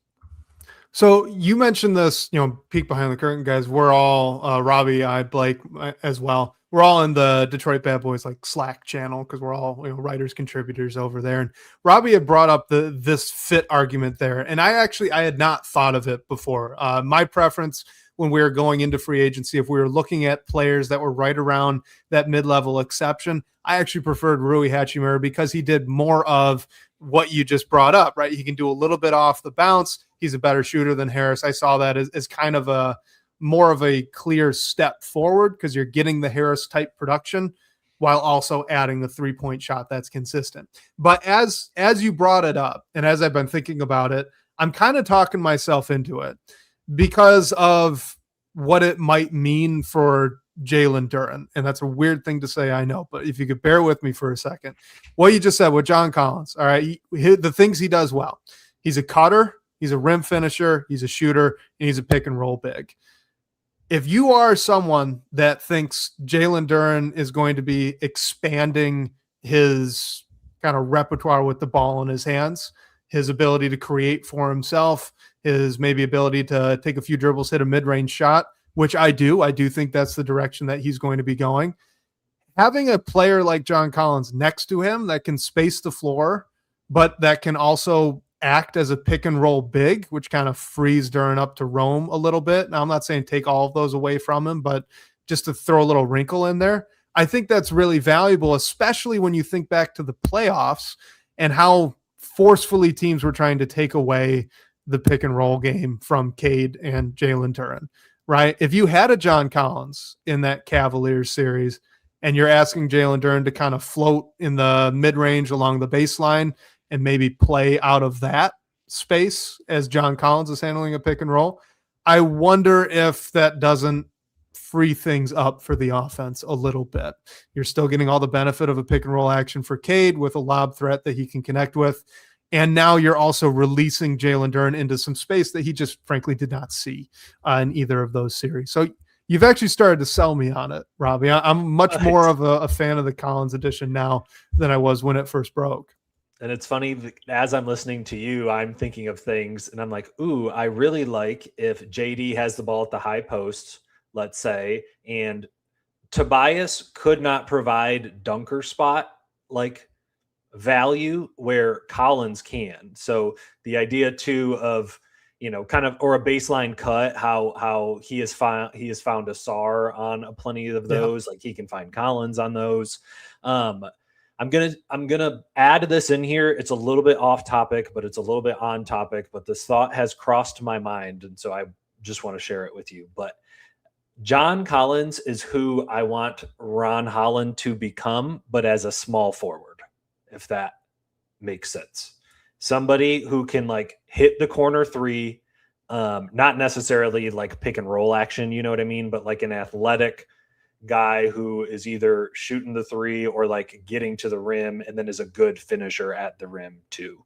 So you mentioned this, peek behind the curtain, guys. We're all Robbie, Blake as well. We're all in the Detroit Bad Boys Slack channel because we're all writers, contributors over there. And Robbie had brought up this fit argument there, and I had not thought of it before. My preference when we were going into free agency, if we were looking at players that were right around that mid-level exception, I actually preferred Rui Hachimura because he did more of what you just brought up, right? He can do a little bit off the bounce. He's a better shooter than Harris. I saw that as kind of a more of a clear step forward because you're getting the Harris type production while also adding the 3-point shot that's consistent. But as you brought it up, and as I've been thinking about it, I'm kind of talking myself into it because of what it might mean for Jalen Duren. And that's a weird thing to say, I know, but if you could bear with me for a second. What you just said with John Collins, all right, the things he does well. He's a cutter, he's a rim finisher, he's a shooter, and he's a pick and roll big. If you are someone that thinks Jalen Duren is going to be expanding his kind of repertoire with the ball in his hands, his ability to create for himself, his maybe ability to take a few dribbles, hit a mid-range shot, which I do think that's the direction that he's going to be going. Having a player like John Collins next to him that can space the floor, but that can also act as a pick and roll big, which kind of frees Duren up to roam a little bit. Now, I'm not saying take all of those away from him, but just to throw a little wrinkle in there. I think that's really valuable, especially when you think back to the playoffs and how forcefully teams were trying to take away the pick and roll game from Cade and Jalen Duren, right? If you had a John Collins in that Cavaliers series and you're asking Jalen Duren to kind of float in the mid-range along the baseline and maybe play out of that space as John Collins is handling a pick and roll, I wonder if that doesn't free things up for the offense a little bit. You're still getting all the benefit of a pick and roll action for Cade with a lob threat that he can connect with. And now you're also releasing Jalen Duren into some space that he just frankly did not see in either of those series. So you've actually started to sell me on it, Robbie. I'm much more of a fan of the Collins edition now than I was when it first broke. And it's funny, as I'm listening to you, I'm thinking of things and I'm like, ooh, I really like if JD has the ball at the high post, let's say, and Tobias could not provide dunker spot like value where Collins can. So the idea too of, kind of, or a baseline cut, how he has found a SAR on plenty of those, like he can find Collins on those. I'm gonna add this in here. It's a little bit off topic, but it's a little bit on topic. But this thought has crossed my mind, and so I just want to share it with you. But John Collins is who I want Ron Holland to become, but as a small forward, if that makes sense. Somebody who can like hit the corner three, not necessarily like pick and roll action, you know what I mean? But like an athletic guy who is either shooting the three or like getting to the rim and then is a good finisher at the rim too.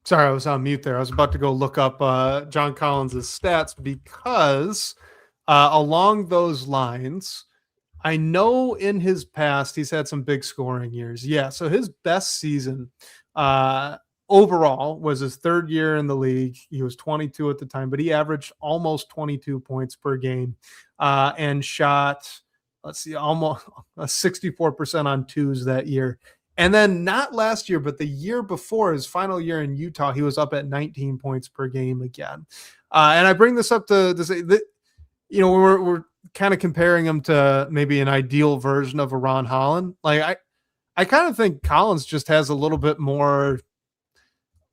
Sorry, I was on mute there. I was about to go look up John Collins' stats because along those lines, I know in his past he's had some big scoring years. Yeah, so his best season overall was his third year in the league. He was 22 at the time, but he averaged almost 22 points per game and shot, almost 64% on twos that year. And then not last year, but the year before, his final year in Utah, he was up at 19 points per game again. And I bring this up to say that, when we're kind of comparing him to maybe an ideal version of a Ron Holland. Like I kind of think Collins just has a little bit more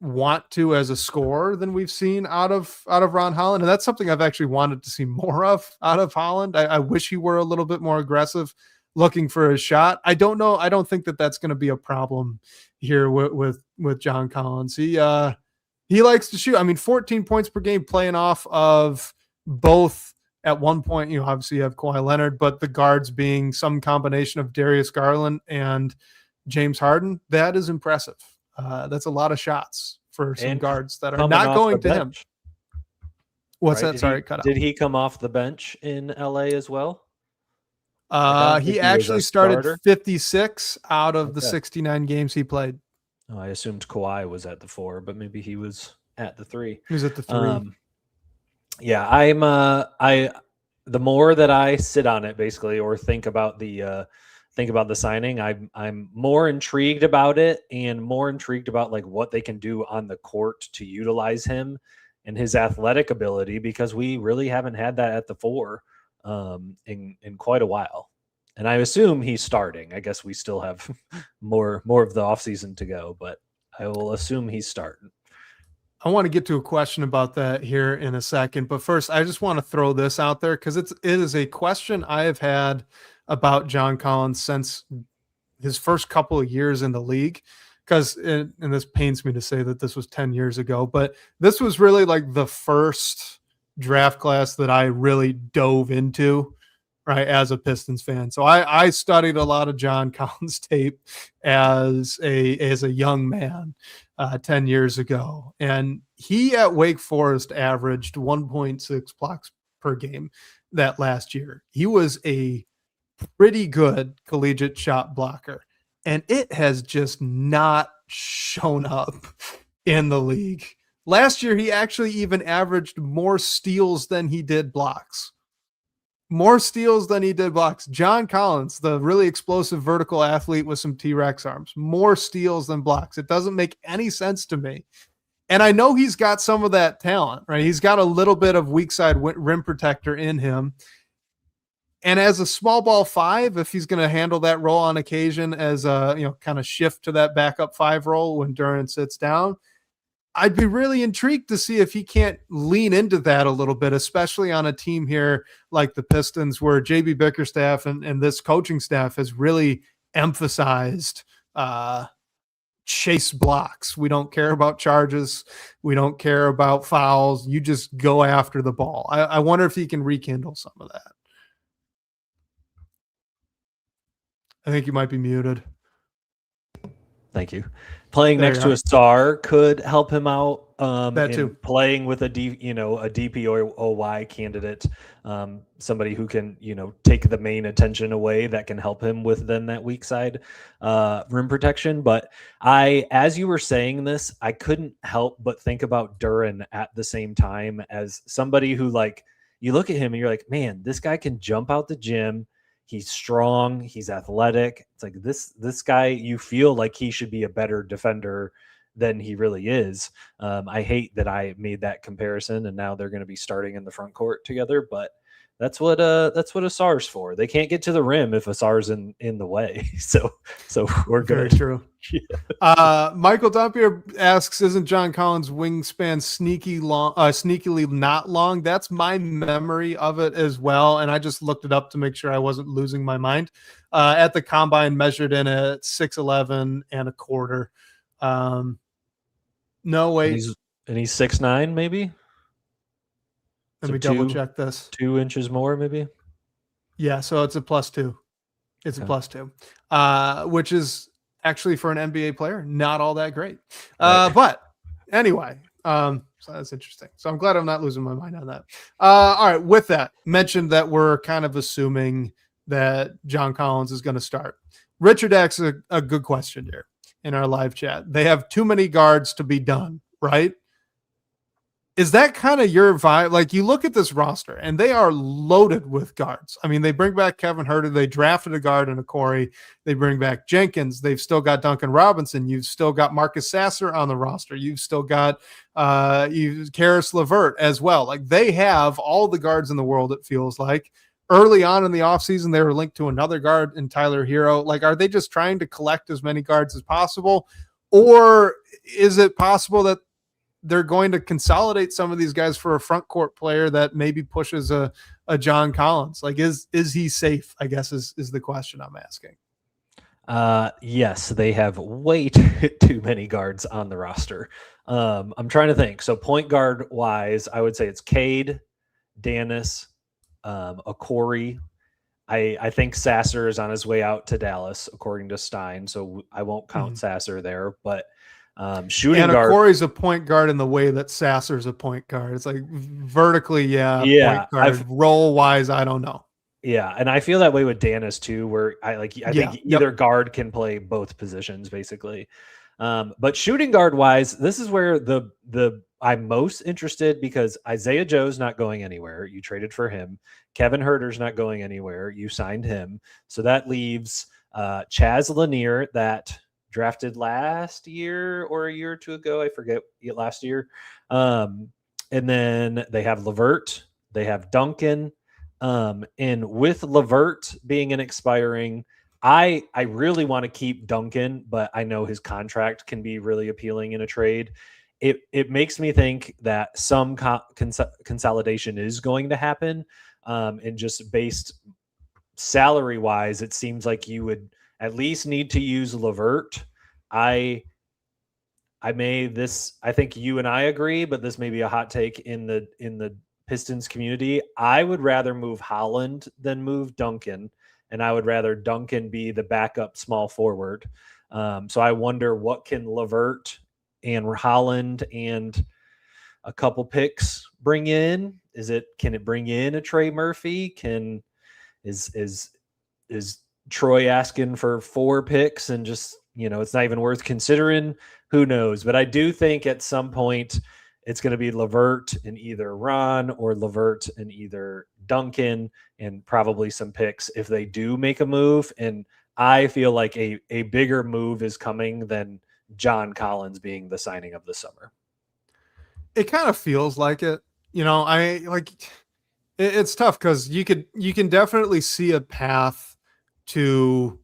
want to as a scorer than we've seen out of Ron Holland. And that's something I've actually wanted to see more of out of Holland. I wish he were a little bit more aggressive looking for a shot. I don't know. I don't think that that's going to be a problem here with John Collins. He likes to shoot. I mean, 14 points per game playing off of both at one point, obviously you have Kawhi Leonard, but the guards being some combination of Darius Garland and James Harden. That is impressive. That's a lot of shots for some guards that are not going to him. What's that? Sorry, cut out. Did he come off the bench in LA as well? He actually started 56 out of the 69 games he played. Oh, I assumed Kawhi was at the 4, but maybe he was at the 3. He was at the 3. Yeah, the more that I sit on it basically, or think about the signing, I'm more intrigued about it and more intrigued about like what they can do on the court to utilize him and his athletic ability, because we really haven't had that at the 4 in quite a while. And I assume he's starting. I guess we still have more of the offseason to go, but I will assume he's starting. I want to get to a question about that here in a second, but first I just want to throw this out there because it is a question I have had about John Collins since his first couple of years in the league. Because, and this pains me to say that this was 10 years ago, but this was really like the first draft class that I really dove into, right, as a Pistons fan. So I studied a lot of John Collins tape as a young man 10 years ago. And he at Wake Forest averaged 1.6 blocks per game that last year. He was a pretty good collegiate shot blocker. And it has just not shown up in the league. Last year, he actually even averaged more steals than he did blocks. More steals than he did blocks. John Collins, the really explosive vertical athlete with some T-Rex arms, more steals than blocks. It doesn't make any sense to me. And I know he's got some of that talent, right? He's got a little bit of weak side rim protector in him. And as a small ball five, if he's going to handle that role on occasion as a, kind of shift to that backup five role when Duran sits down, I'd be really intrigued to see if he can't lean into that a little bit, especially on a team here like the Pistons, where JB Bickerstaff and this coaching staff has really emphasized chase blocks. We don't care about charges. We don't care about fouls. You just go after the ball. I wonder if he can rekindle some of that. I think you might be muted. Thank you. Playing next to a star could help him out. That too. Playing with a DPOY candidate, somebody who can, take the main attention away, that can help him with then that weak side rim protection. But as you were saying this, I couldn't help but think about Duran at the same time as somebody who, like, you look at him and you're like, man, this guy can jump out the gym. He's strong. He's athletic. It's like this guy, you feel like he should be a better defender than he really is. I hate that I made that comparison, and now they're going to be starting in the front court together. But that's what Asar's for. They can't get to the rim if Asar's in the way. So we're good. Very true. Yeah. Michael Dampier asks, "Isn't John Collins' wingspan sneakily not long?" That's my memory of it as well, and I just looked it up to make sure I wasn't losing my mind. At the combine, measured in at 6'11" and a quarter. No, wait. And he's 6'9", maybe. Let me double check this. 2 inches more, maybe. Yeah, so it's a +2. It's a +2, which is actually for an NBA player not all that great. Right. But anyway, so that's interesting. So I'm glad I'm not losing my mind on that. All right, with that, mentioned that we're kind of assuming that John Collins is going to start. Richard asks a good question here in our live chat. They have too many guards to be done, right? Is that kind of your vibe? Like, you look at this roster and they are loaded with guards. I mean, they bring back Kevin Huerter. They drafted a guard and a Corey. They bring back Jenkins. They've still got Duncan Robinson. You've still got Marcus Sasser on the roster. You've still got Karis LeVert as well. Like, they have all the guards in the world, it feels like. Early on in the offseason, they were linked to another guard in Tyler Hero. Like, are they just trying to collect as many guards as possible? Or is it possible that they're going to consolidate some of these guys for a front court player that maybe pushes a John Collins? Like, is he safe, I guess is the question I'm asking. Yes, they have way too many guards on the roster. I'm trying to think. So point guard wise, I would say it's Cade, Danis, a Corey. I think Sasser is on his way out to Dallas, according to Stein. So I won't count Sasser there, but shooting and guard. Corey's a point guard in the way that Sasser's a point guard. It's like vertically, point guard. Role wise, I don't know. Yeah, and I feel that way with Danis too, where I think either guard can play both positions basically. But shooting guard wise, this is where the I'm most interested, because Isaiah Joe's not going anywhere. You traded for him. Kevin Huerter's not going anywhere. You signed him. So that leaves Chaz Lanier, that drafted last year or a year or two ago. I forget, last year. And then they have LeVert. They have Duncan. And with LeVert being an expiring, I really want to keep Duncan, but I know his contract can be really appealing in a trade. it makes me think that some consolidation is going to happen. And just based salary wise, it seems like you would at least need to use LeVert. I think you and I agree, but this may be a hot take in the Pistons community. I would rather move Holland than move Duncan, and I would rather Duncan be the backup small forward. So I wonder, what can LeVert and Holland and a couple picks bring in? Can it bring in a Trey Murphy? Is Troy asking for 4 picks and just, it's not even worth considering? Who knows? But I do think at some point it's going to be LeVert and either Ron, or LeVert and either Duncan, and probably some picks if they do make a move. And I feel like a bigger move is coming than John Collins being the signing of the summer. It kind of feels like it. It's tough because you can definitely see a path to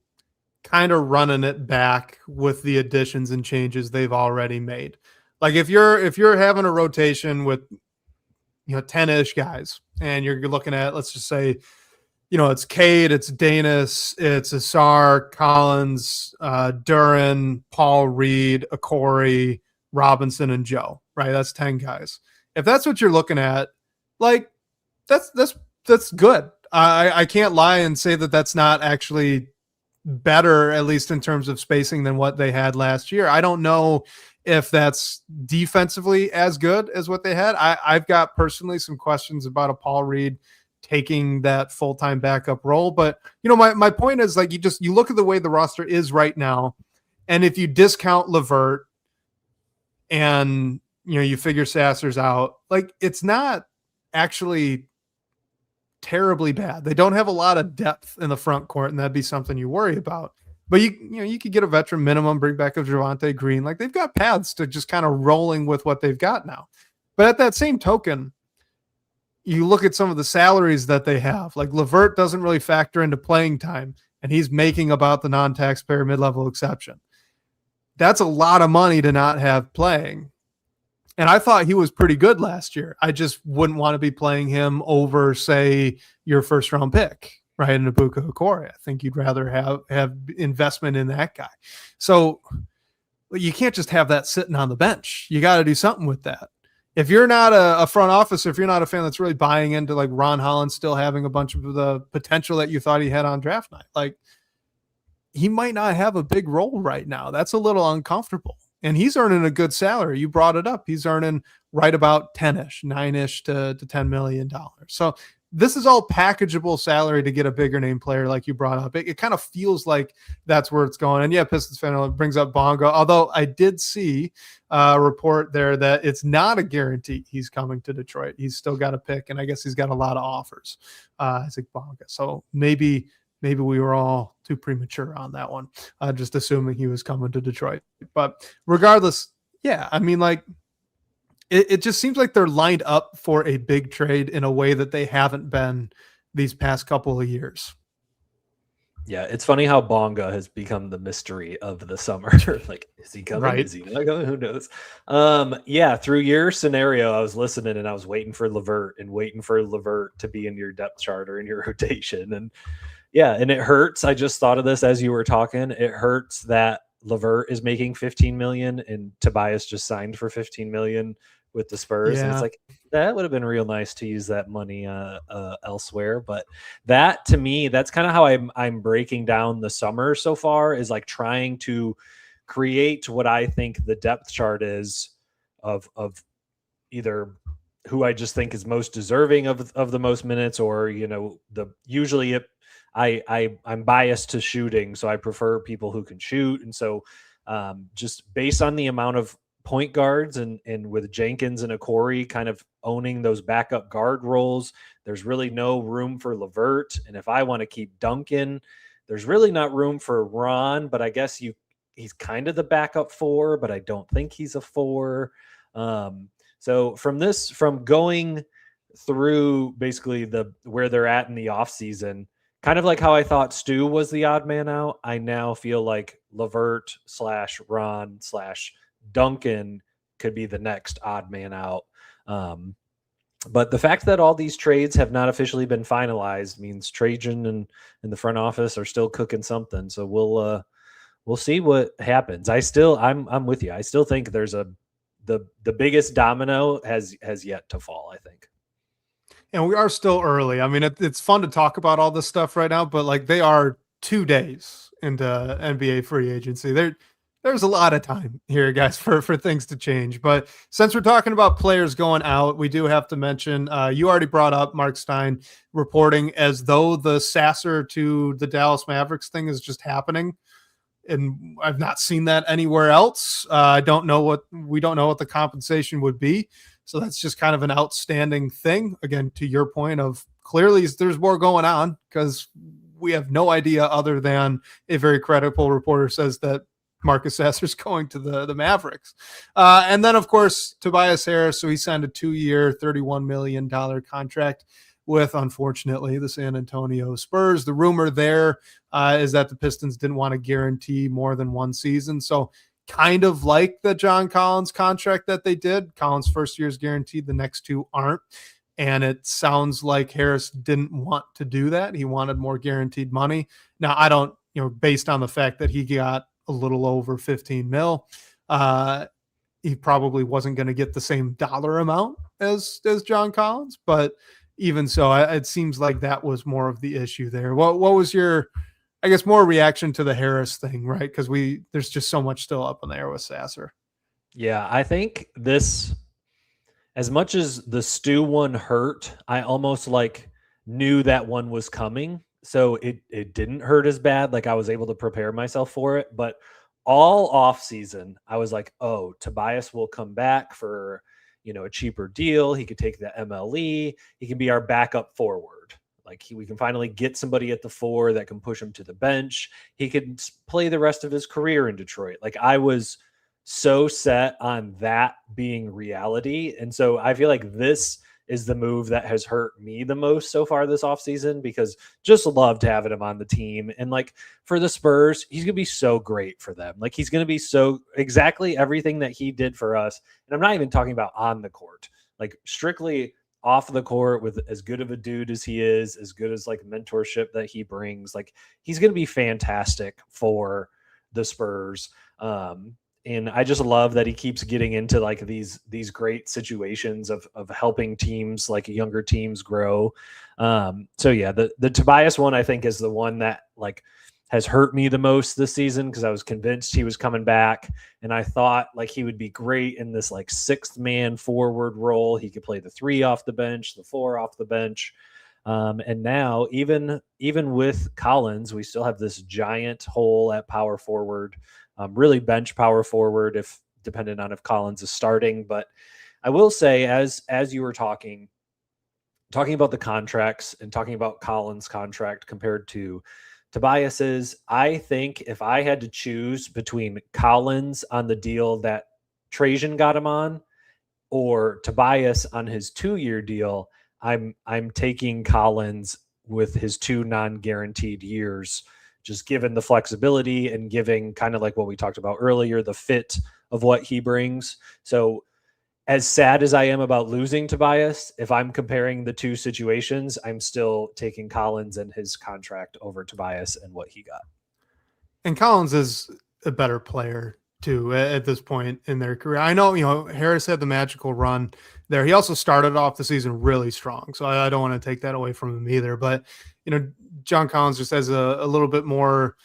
kind of running it back with the additions and changes they've already made. Like if you're having a rotation with 10-ish guys, and you're looking at, let's just say, it's Cade, it's Danis, it's Asar, Collins, Duran, Paul Reed, Okori, Robinson, and Joe, right? That's 10 guys. If that's what you're looking at, like that's good. I can't lie and say that that's not actually better, at least in terms of spacing, than what they had last year. I don't know if that's defensively as good as what they had. I've got personally some questions about a Paul Reed taking that full-time backup role. But, my point is, like, you look at the way the roster is right now, and if you discount LeVert and, you figure Sasser's out, like, it's not actually terribly bad. They don't have a lot of depth in the front court, and that'd be something you worry about. But you could get a veteran minimum, bring back a Javonte Green. Like, they've got paths to just kind of rolling with what they've got now. But at that same token, you look at some of the salaries that they have. Like, LeVert doesn't really factor into playing time, and he's making about the non-taxpayer mid-level exception. That's a lot of money to not have playing. And I thought he was pretty good last year. I just wouldn't want to be playing him over, say, your first-round pick, right, in Ibuka Okori. I think you'd rather have investment in that guy. So you can't just have that sitting on the bench. You got to do something with that. If you're not a front office, if you're not a fan that's really buying into, like, Ron Holland still having a bunch of the potential that you thought he had on draft night, like, he might not have a big role right now. That's a little uncomfortable. And he's earning a good salary. You brought it up. He's earning right about 10-ish, 9-ish to $10 million. So this is all packageable salary to get a bigger name player like you brought up. It kind of feels like that's where it's going. And yeah, Pistons fan brings up Bonga, although I did see a report there that it's not a guarantee he's coming to Detroit. He's still got a pick, and I guess he's got a lot of offers. Isaac Bonga. So maybe we were all too premature on that one, just assuming he was coming to Detroit. But regardless, yeah, I mean, like, it just seems like they're lined up for a big trade in a way that they haven't been these past couple of years. Yeah, it's funny how Bonga has become the mystery of the summer. Like, is he coming? Right. Is he not coming? Who knows? Yeah, through your scenario, I was listening and I was waiting for LeVert to be in your depth chart or in your rotation. And yeah, and it hurts. I just thought of this as you were talking. It hurts that LeVert is making $15 million and Tobias just signed for $15 million with the Spurs. Yeah. And it's like, that would have been real nice to use that money elsewhere. But that, to me, that's kind of how I'm breaking down the summer so far, is like trying to create what I think the depth chart is of either who I just think is most deserving of the most minutes, or, I'm biased to shooting, so I prefer people who can shoot. And so just based on the amount of point guards and with Jenkins and Okori kind of owning those backup guard roles, there's really no room for LeVert. And if I want to keep Duncan, there's really not room for Ron, but I guess he's kind of the backup 4, but I don't think he's a 4. So from going through basically where they're at in the offseason, kind of like how I thought Stu was the odd man out, I now feel like LeVert /Ron/Duncan could be the next odd man out. But the fact that all these trades have not officially been finalized means Trajan and the front office are still cooking something. So we'll see what happens. I'm with you. I still think there's the biggest domino has yet to fall, I think. And we are still early. I mean, it's fun to talk about all this stuff right now, but like they are 2 days into NBA free agency. There's a lot of time here, guys, for things to change. But since we're talking about players going out, we do have to mention, you already brought up Mark Stein reporting as though the Sasser to the Dallas Mavericks thing is just happening. And I've not seen that anywhere else. We don't know what the compensation would be. So that's just kind of an outstanding thing. Again, to your point of clearly there's more going on because we have no idea other than a very credible reporter says that Marcus Sasser's going to the Mavericks. And then, of course, Tobias Harris. So he signed a 2-year, $31 million contract with, unfortunately, the San Antonio Spurs. The rumor there is that the Pistons didn't want to guarantee more than 1 season. So kind of like the John Collins contract that they did. Collins' first year is guaranteed. The next 2 aren't. And it sounds like Harris didn't want to do that. He wanted more guaranteed money. Now, I don't, based on the fact that he got a little over 15 mil, he probably wasn't going to get the same dollar amount as John Collins, but even so, it seems like that was more of the issue there. What was your, I guess, more reaction to the Harris thing, right? Because there's just so much still up in the air with Sasser. Yeah, I think this, as much as the Stu one hurt, I almost knew that one was coming. So it didn't hurt as bad. Like I was able to prepare myself for it. But all off season, I was like, oh, Tobias will come back for, a cheaper deal. He could take the MLE. He can be our backup forward. Like we can finally get somebody at the 4 that can push him to the bench. He could play the rest of his career in Detroit. Like I was so set on that being reality. And so I feel like this is the move that has hurt me the most so far this offseason, because just loved having him on the team. And for the Spurs, he's going to be so great for them. He's going to be so exactly everything that he did for us. And I'm not even talking about on the court, strictly off the court, with as good of a dude as he is, as good as mentorship that he brings. He's going to be fantastic for the Spurs. And I just love that he keeps getting into these great situations of helping teams, younger teams, grow. So yeah, the Tobias one I think is the one that has hurt me the most this season, because I was convinced he was coming back, and I thought he would be great in this 6th man forward role. He could play the 3 off the bench, the 4 off the bench. And now even with Collins, we still have this giant hole at power forward. Really bench power forward, if dependent on if Collins is starting. But I will say, as you were talking about the contracts and talking about Collins' contract compared to Tobias's, I think if I had to choose between Collins on the deal that Trajan got him on or Tobias on his 2-year deal, I'm taking Collins with his 2 non-guaranteed years, just given the flexibility and giving kind of what we talked about earlier, the fit of what he brings. So as sad as I am about losing Tobias, if I'm comparing the 2 situations, I'm still taking Collins and his contract over Tobias and what he got. And Collins is a better player too at this point in their career. I know, Harris had the magical run there. He also started off the season really strong, so I don't want to take that away from him either. But John Collins just has a little bit more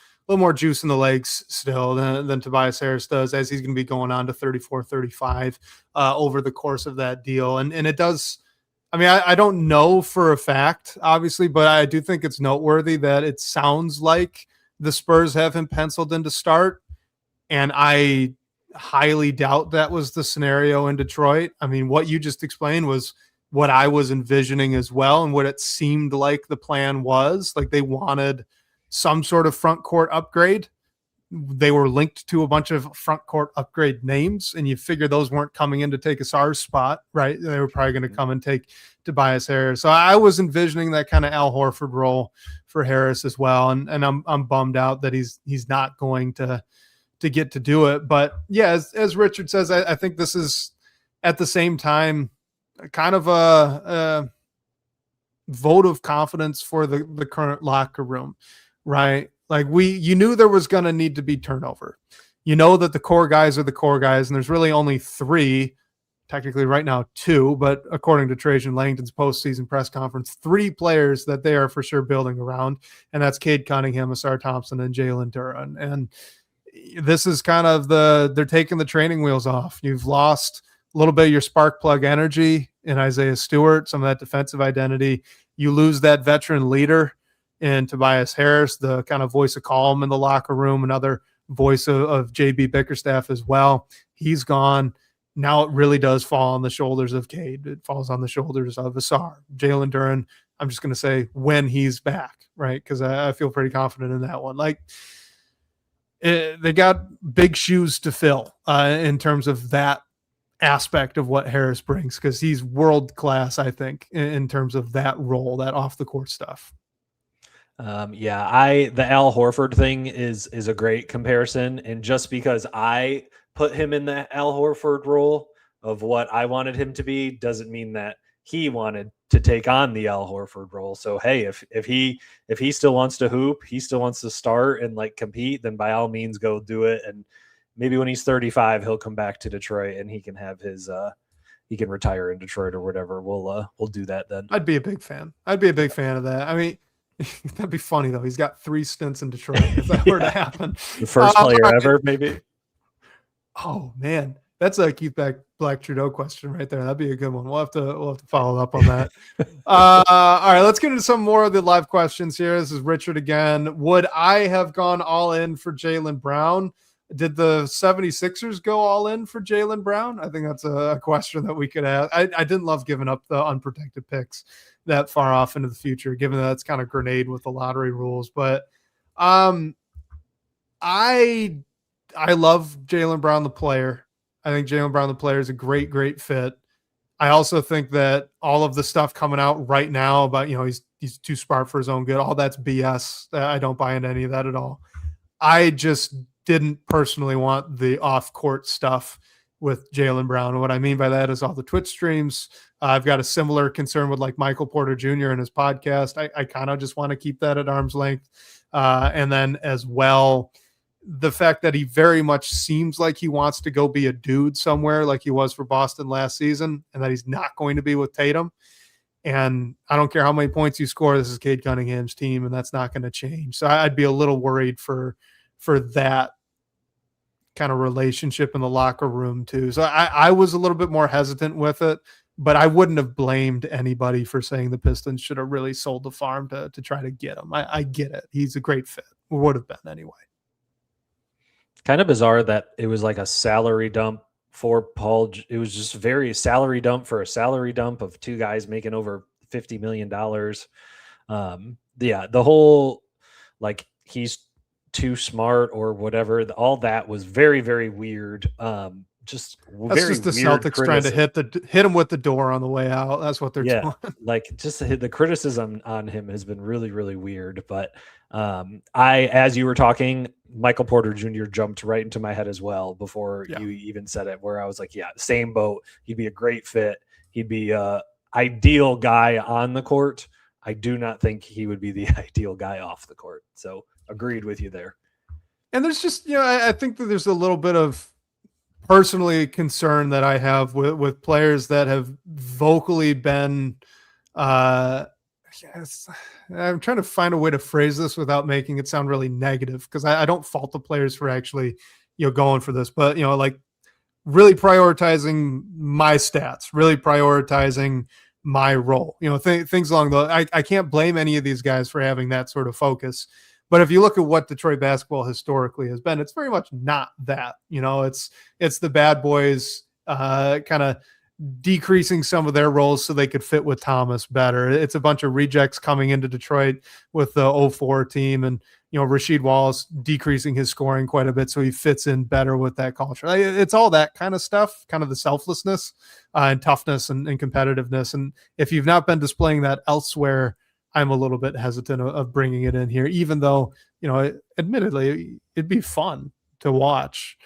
juice in the legs still than Tobias Harris does, as he's going to be going on to 34, 35 over the course of that deal. And it does, I don't know for a fact, obviously, but I do think it's noteworthy that it sounds like the Spurs have him penciled in to start. And I highly doubt that was the scenario in Detroit. What you just explained was what I was envisioning as well, and what it seemed like the plan was. They wanted some sort of front court upgrade. They were linked to a bunch of front court upgrade names, and you figure those weren't coming in to take Asar's spot, right? They were probably going to come and take Tobias Harris. So I was envisioning that kind of Al Horford role for Harris as well. And I'm bummed out that he's not going to to get to do it. But yeah, as Richard says, I think this is at the same time kind of a vote of confidence for the current locker room, right? Like you knew there was going to need to be turnover. You know that the core guys are the core guys, and there's really only 3, technically right now 2, but according to Trajan Langton's postseason press conference, 3 players that they are for sure building around, and that's Cade Cunningham, Asar Thompson, and Jalen Duren. And this is kind of they're taking the training wheels off. You've lost a little bit of your spark plug energy in Isaiah Stewart, some of that defensive identity. You lose that veteran leader in Tobias Harris, the kind of voice of calm in the locker room, another voice of JB Bickerstaff as well. He's gone. Now it really does fall on the shoulders of Cade. It falls on the shoulders of Asar. Jalen Duren, I'm just going to say when he's back, right? Because I feel pretty confident in that one. Like, they got big shoes to fill in terms of that aspect of what Harris brings, because he's world class, I think, in terms of that role, that off the court stuff. The Al Horford thing is a great comparison, and just because I put him in the Al Horford role of what I wanted him to be doesn't mean that he wanted to take on the Al Horford role. So hey, if he still wants to hoop, he still wants to start and like compete, then by all means go do it. And maybe when he's 35, he'll come back to Detroit and he can have his he can retire in Detroit or whatever. We'll do that then. I'd be a big fan. I'd be a big fan of that. I mean, that'd be funny though. He's got 3 stints in Detroit if that were to happen. The first player ever, maybe. Oh man, that's a Keith Black Trudeau question right there. That'd be a good one. We'll have to follow up on that. All right, let's get into some more of the live questions here. This is Richard again. Would I have gone all in for Jaylen Brown? Did the 76ers go all in for Jaylen Brown? I think that's a question that we could ask. I didn't love giving up the unprotected picks that far off into the future, given that it's kind of grenade with the lottery rules. But I love Jaylen Brown, the player. I think Jaylen Brown, the player, is a great, great fit. I also think that all of the stuff coming out right now about, he's too smart for his own good, all that's BS. I don't buy into any of that at all. I just didn't personally want the off-court stuff with Jaylen Brown. And what I mean by that is all the Twitch streams. I've got a similar concern with like Michael Porter Jr. and his podcast. I kind of just want to keep that at arm's length. And then as well, the fact that he very much seems like he wants to go be a dude somewhere like he was for Boston last season, and that he's not going to be with Tatum. And I don't care how many points you score, this is Cade Cunningham's team, and that's not going to change. So I'd be a little worried for that kind of relationship in the locker room too. So I was a little bit more hesitant with it, but I wouldn't have blamed anybody for saying the Pistons should have really sold the farm to try to get him. I get it. He's a great fit. Would have been anyway. Kind of bizarre that it was like a salary dump for Paul. It was just very salary dump for a salary dump of 2 guys making over $50 million. The whole, like, he's too smart or whatever. All that was very, very weird. That's just the Celtics trying to hit him with the door on the way out. That's what they're doing. Like, just the criticism on him has been really, really weird. But as you were talking, Michael Porter Jr. jumped right into my head as well before you even said it, where I was like, yeah, same boat. He'd be a great fit. He'd be a ideal guy on the court. I do not think he would be the ideal guy off the court. So agreed with you there. And there's just, I think that there's a little bit of personally concern that I have with players that have vocally been, I'm trying to find a way to phrase this without making it sound really negative, because I don't fault the players for actually, going for this, but, like really prioritizing my stats, really prioritizing my role, things along those. I can't blame any of these guys for having that sort of focus. But if you look at what Detroit basketball historically has been, it's very much not that. It's the bad boys kind of decreasing some of their roles so they could fit with Thomas better. It's a bunch of rejects coming into Detroit with the 04 team, and Rasheed Wallace decreasing his scoring quite a bit so he fits in better with that culture. It's all that kind of stuff, kind of the selflessness and toughness and competitiveness. And if you've not been displaying that elsewhere, I'm a little bit hesitant of bringing it in here, even though, admittedly, it'd be fun to watch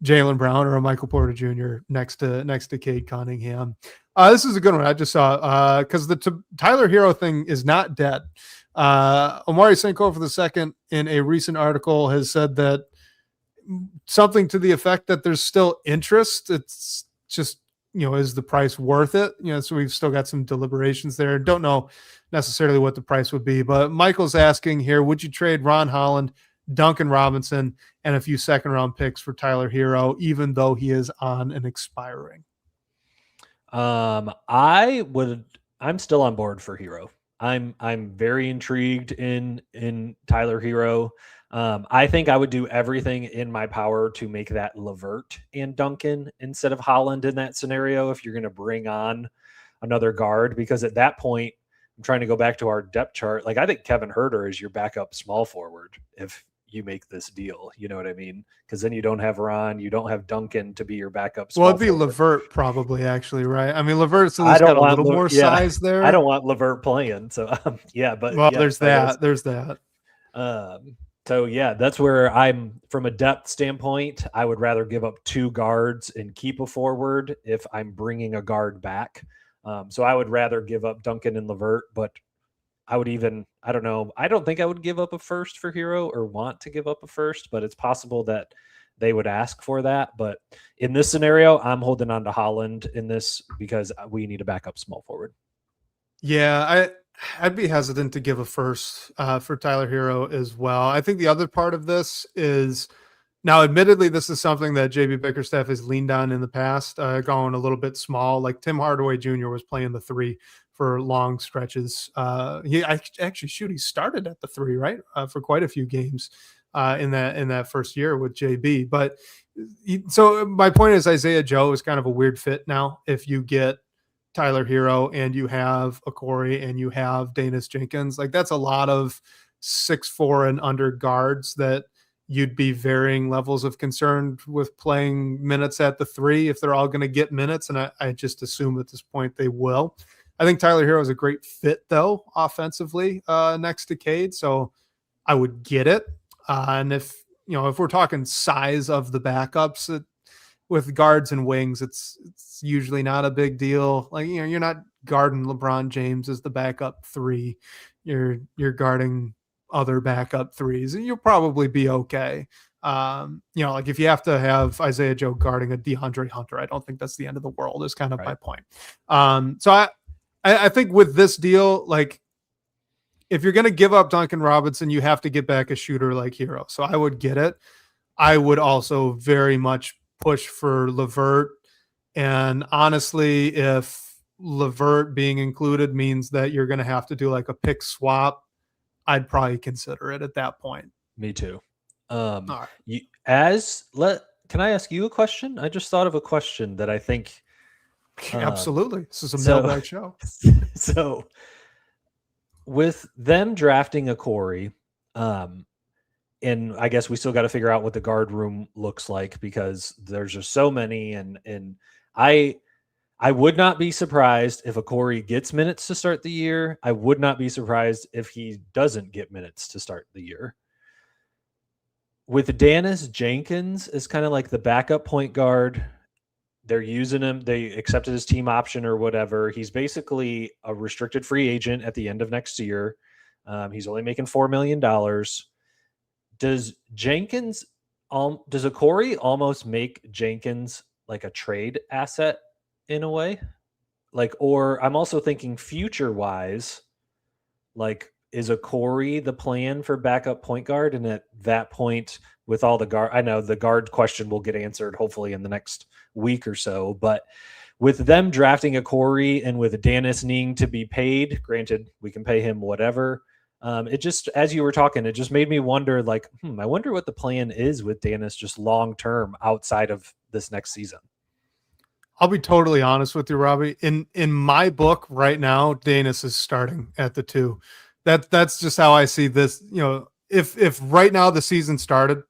Jaylen Brown or a Michael Porter Jr. next to Cade Cunningham. This is a good one I just saw because the Tyler Hero thing is not dead. Omari Sankofa II in a recent article has said that something to the effect that there's still interest. It's just, is the price worth it? So we've still got some deliberations there. Don't know necessarily what the price would be, but Michael's asking here, would you trade Ron Holland, Duncan Robinson, and a few second-round picks for Tyler Hero, even though he is on an expiring? I'm still on board for Hero. I'm very intrigued in Tyler Hero. I think I would do everything in my power to make that LeVert and Duncan instead of Holland in that scenario if you're going to bring on another guard, because at that point, I'm trying to go back to our depth chart. Like, I think Kevin Huerter is your backup small forward if you make this deal. You know what I mean? Because then you don't have Ron, you don't have Duncan to be your backup small it'd be forward. LeVert probably, actually, right? I mean, LeVert's at least got a little more size there. I don't want LeVert playing. So, there's that. So, yeah, that's where I'm from a depth standpoint. I would rather give up 2 guards and keep a forward if I'm bringing a guard back. So I would rather give up Duncan and LeVert, but I don't know. I don't think I would give up a first for Hero or want to give up a first, but it's possible that they would ask for that. But in this scenario, I'm holding on to Holland in this because we need a backup small forward. Yeah, I'd be hesitant to give a first for Tyler Hero as well. I think the other part of this is, now admittedly, this is something that JB Bickerstaff has leaned on in the past, going a little bit small. Like Tim Hardaway Jr. was playing the 3 for long stretches. He started at the 3, right? For quite a few games in that first year with JB. But so my point is, Isaiah Joe is kind of a weird fit now. If you get Tyler Hero and you have Okori and you have Danis Jenkins, like that's a lot of 6'4" and under guards that you'd be varying levels of concern with playing minutes at the 3 if they're all going to get minutes. And I just assume at this point they will. I think Tyler Hero is a great fit, though, offensively next to Cade, so I would get it. And if we're talking size of the backups with guards and wings, it's usually not a big deal. Like, you're not guarding LeBron James as the backup 3. You're guarding other backup 3s, and you'll probably be okay. Like if you have to have Isaiah Joe guarding a DeAndre Hunter, I don't think that's the end of the world, is kind of my point. So I think with this deal, like if you're going to give up Duncan Robinson, you have to get back a shooter like Hero. So I would get it. I would also very much push for LeVert. And honestly, if LeVert being included means that you're going to have to do like a pick swap, I'd probably consider it at that point. Me too. Right. Can I ask you a question? I just thought of a question that I think. Absolutely. This is a mailbag show. So with them drafting Okori, and I guess we still got to figure out what the guard room looks like because there's just so many. And I would not be surprised if Okori gets minutes to start the year. I would not be surprised if he doesn't get minutes to start the year. With Danis Jenkins as kind of like the backup point guard, they're using him. They accepted his team option or whatever. He's basically a restricted free agent at the end of next year. He's only making $4 million. Does Okori almost make Jenkins like a trade asset in a way? Like, or I'm also thinking future wise, like, is Okori the plan for backup point guard? And at that point, with all the guard, I know the guard question will get answered hopefully in the next week or so, but with them drafting Okori and with Danis needing to be paid, granted, we can pay him whatever. It just, as you were talking, it just made me wonder, like, I wonder what the plan is with Danis just long term outside of this next season. I'll be totally honest with you, Robbie. In my book right now, Danis is starting at the 2. That's just how I see this. If right now the season started,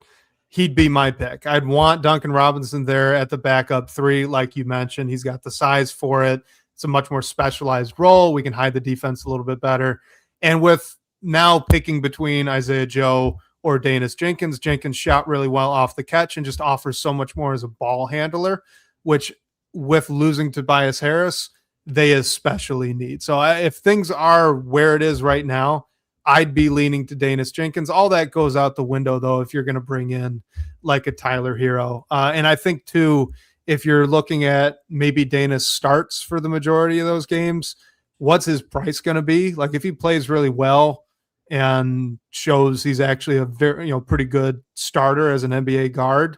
he'd be my pick. I'd want Duncan Robinson there at the backup 3, like you mentioned. He's got the size for it. It's a much more specialized role. We can hide the defense a little bit better. And with now picking between Isaiah Joe or Danis Jenkins. Jenkins shot really well off the catch and just offers so much more as a ball handler, which with losing Tobias Harris, they especially need. So if things are where it is right now, I'd be leaning to Danis Jenkins. All that goes out the window, though, if you're going to bring in like a Tyler Hero. And I think, too, if you're looking at maybe Danis starts for the majority of those games, what's his price going to be? Like if he plays really well and shows he's actually a very, pretty good starter as an NBA guard,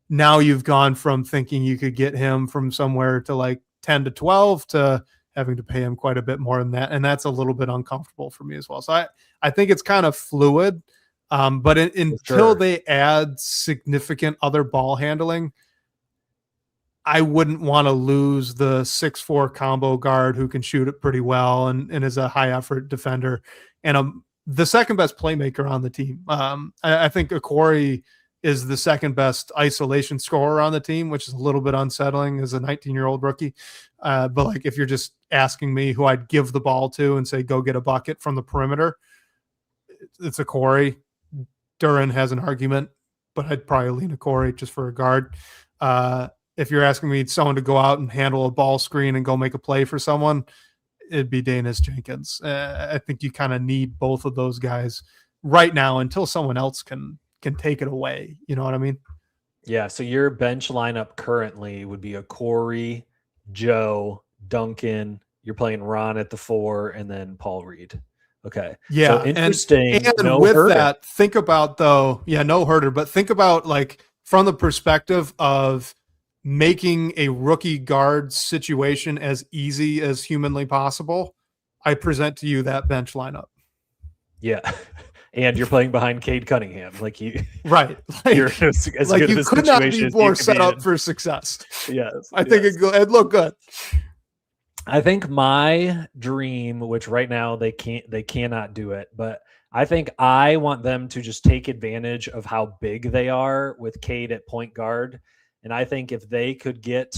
now you've gone from thinking you could get him from somewhere to like 10 to 12 to having to pay him quite a bit more than that. And that's a little bit uncomfortable for me as well. So I think it's kind of fluid, but until they add significant other ball handling, I wouldn't want to lose the 6'4" combo guard who can shoot it pretty well and is a high effort defender and the second best playmaker on the team. I think Okori is the second best isolation scorer on the team, which is a little bit unsettling as a 19-year-old rookie. But like if you're just asking me who I'd give the ball to and say, go get a bucket from the perimeter, it's Okori. Duran has an argument, but I'd probably lean Okori just for a guard. If you're asking me someone to go out and handle a ball screen and go make a play for someone, it'd be Danis Jenkins. I think you kind of need both of those guys right now until someone else can take it away. You know what I mean? Yeah. So your bench lineup currently would be Okori, Joe, Duncan. You're playing Ron at the 4 and then Paul Reed. Okay. Yeah. So interesting. And no with Herter. That, think about though, no Herter, but think about like from the perspective of making a rookie guard situation as easy as humanly possible. I present to you that bench lineup. Yeah. And you're playing behind Cade Cunningham. Like you, right. Like, you're as like good you of a could not be more set up in. for success. Yes. I think it'd look good. I think my dream, which right now they cannot do it, but I think I want them to just take advantage of how big they are with Cade at point guard. And I think if they could get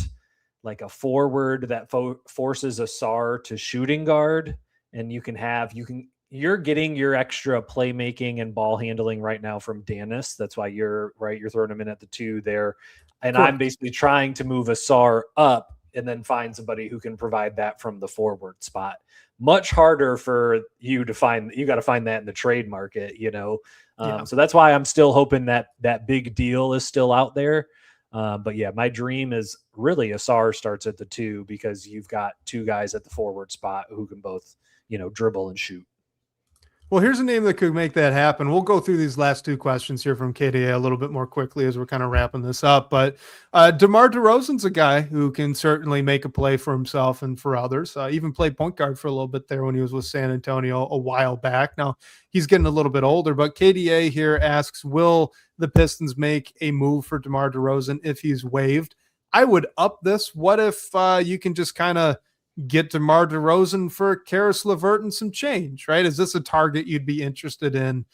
like a forward that forces a SAR to shooting guard, and you're getting your extra playmaking and ball handling right now from Danis. That's why you're throwing him in at the 2 there. And I'm basically trying to move a SAR up and then find somebody who can provide that from the forward spot. Much harder for you to find. You got to find that in the trade market, So that's why I'm still hoping that big deal is still out there. But yeah, my dream is really a SAR starts at the 2 because you've got 2 guys at the forward spot who can both, dribble and shoot. Well, here's a name that could make that happen. We'll go through these last 2 questions here from KDA a little bit more quickly as we're kind of wrapping this up. But DeMar DeRozan's a guy who can certainly make a play for himself and for others. Even played point guard for a little bit there when he was with San Antonio a while back. Now, he's getting a little bit older, but KDA here asks, will the Pistons make a move for DeMar DeRozan if he's waived? I would up this. What if you can just kind of get DeMar DeRozan for Karis LeVert and some change, right? Is this a target you'd be interested in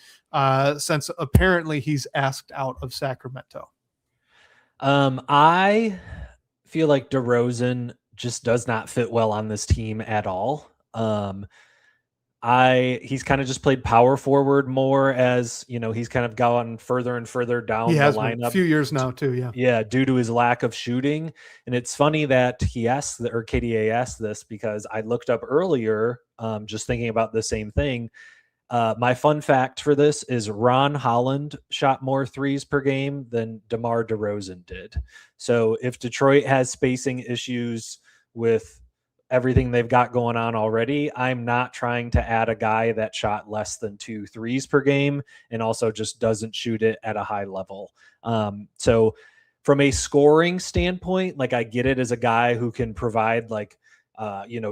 since apparently he's asked out of Sacramento? I feel like DeRozan just does not fit well on this team at all. He's kind of just played power forward more as, he's kind of gone further and further down the lineup. A few years now too. Yeah. Yeah. Due to his lack of shooting. And it's funny that KDA asked this because I looked up earlier, just thinking about the same thing. My fun fact for this is Ron Holland shot more threes per game than DeMar DeRozan did. So if Detroit has spacing issues with everything they've got going on already, I'm not trying to add a guy that shot less than 2 threes per game and also just doesn't shoot it at a high level. So from a scoring standpoint, like I get it as a guy who can provide like,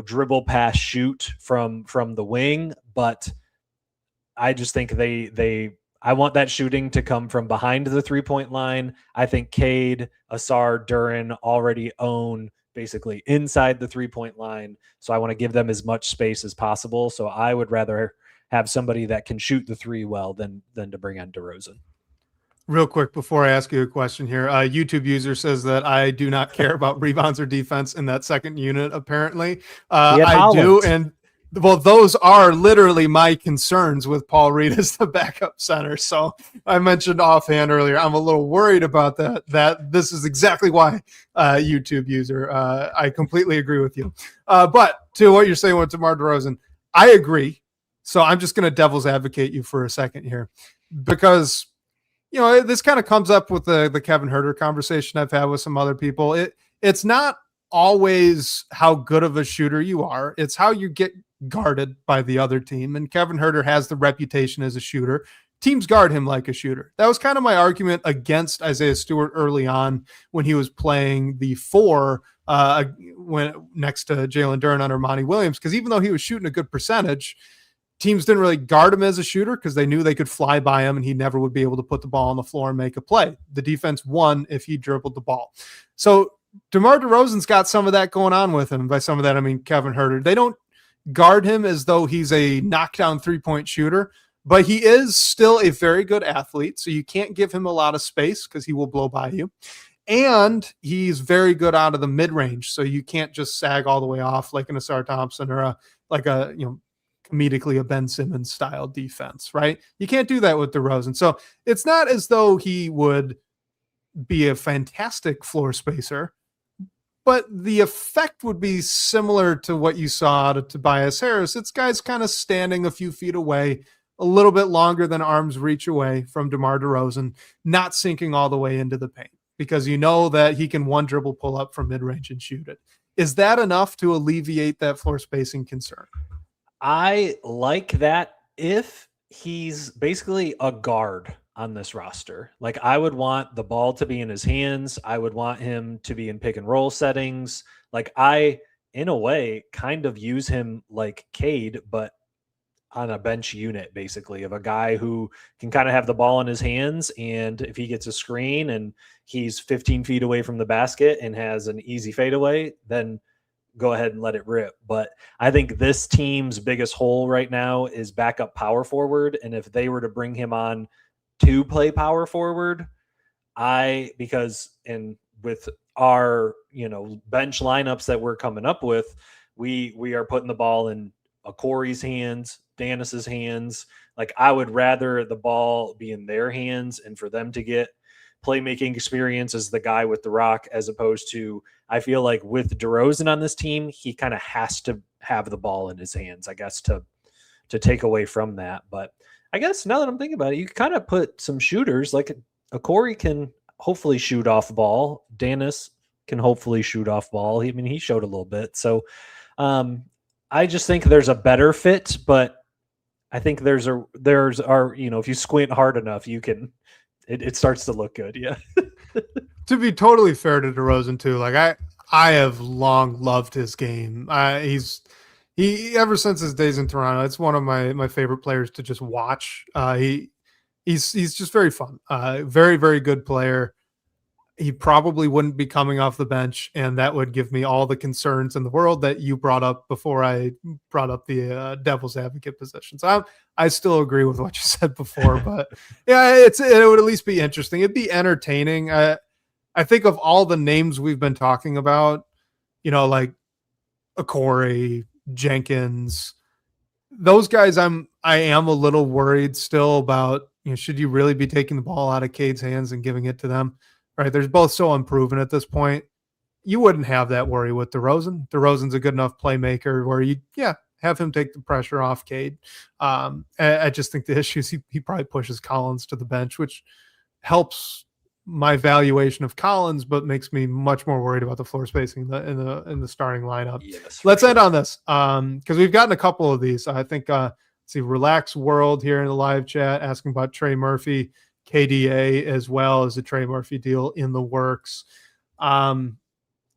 dribble, pass, shoot from the wing, but I just think I want that shooting to come from behind the 3-point line. I think Cade, Asar, Duran already own basically inside the 3-point line. So I want to give them as much space as possible. So I would rather have somebody that can shoot the 3 well than to bring on DeRozan. Real quick, before I ask you a question here, a YouTube user says that I do not care about rebounds or defense in that second unit. Apparently I do. And Well, those are literally my concerns with Paul Reed as the backup center. So I mentioned offhand earlier, I'm a little worried about that. That this is exactly why, YouTube user. I completely agree with you. But to what you're saying with DeMar DeRozan, I agree. So I'm just going to devil's advocate you for a second here, because this kind of comes up with the Kevin Huerter conversation I've had with some other people. It's not always how good of a shooter you are. It's how you get guarded by the other team. And Kevin Huerter has the reputation as a shooter. Teams guard him like a shooter. That was kind of my argument against Isaiah Stewart early on when he was playing the 4 when next to Jalen Duren under Monty Williams, because even though he was shooting a good percentage, teams didn't really guard him as a shooter because they knew they could fly by him and he never would be able to put the ball on the floor and make a play. The defense won if he dribbled the ball. So DeMar DeRozan's got some of that going on with him. By some of that, I mean Kevin Huerter. They don't guard him as though he's a knockdown three-point shooter, but he is still a very good athlete, so you can't give him a lot of space because he will blow by you. And he's very good out of the mid-range, so you can't just sag all the way off like an Asar Thompson or comedically a Ben Simmons style defense, right? You can't do that with DeRozan. So it's not as though he would be a fantastic floor spacer, but the effect would be similar to what you saw out of Tobias Harris. It's guys kind of standing a few feet away, a little bit longer than arm's reach away from DeMar DeRozan, not sinking all the way into the paint because you know that he can one dribble pull up from mid-range and shoot it. Is that enough to alleviate that floor spacing concern? I like that if he's basically a guard on this roster. Like, I would want the ball to be in his hands. I would want him to be in pick and roll settings. Like, I, in a way, kind of use him like Cade, but on a bench unit, basically, of a guy who can kind of have the ball in his hands. And if he gets a screen and he's 15 feet away from the basket and has an easy fadeaway, then go ahead and let it rip. But I think this team's biggest hole right now is backup power forward. And if they were to bring him on to play power forward, with our, bench lineups that we're coming up with, we are putting the ball in Corey's hands, Danis's hands. Like, I would rather the ball be in their hands and for them to get playmaking experience as the guy with the rock, as opposed to, I feel like with DeRozan on this team, he kind of has to have the ball in his hands, I guess, to take away from that. But I guess now that I'm thinking about it, you kind of put some shooters, like a Corey can hopefully shoot off ball. Danis can hopefully shoot off ball. He showed a little bit. So I just think there's a better fit, but I think if you squint hard enough, it starts to look good. Yeah. To be totally fair to DeRozan too, like I have long loved his game. He ever since his days in Toronto, it's one of my favorite players to just watch. He's just very fun. Very, very good player. He probably wouldn't be coming off the bench, and that would give me all the concerns in the world that you brought up before I brought up the devil's advocate position. So I still agree with what you said before, but yeah, it would at least be interesting. It'd be entertaining. I think of all the names we've been talking about, like a Corey, Jenkins, those guys, I am a little worried still about, should you really be taking the ball out of Cade's hands and giving it to them? Right, they're both so unproven at this point. You wouldn't have that worry with DeRozan. DeRozan's a good enough playmaker where you, have him take the pressure off Cade. I just think the issue is he probably pushes Collins to the bench, which helps my valuation of Collins, but makes me much more worried about the floor spacing in the starting lineup. Yes, let's end on this because we've gotten a couple of these. I think let's see, Relax World here in the live chat asking about Trey Murphy. KDA, as well as the Trey Murphy deal in the works. I'll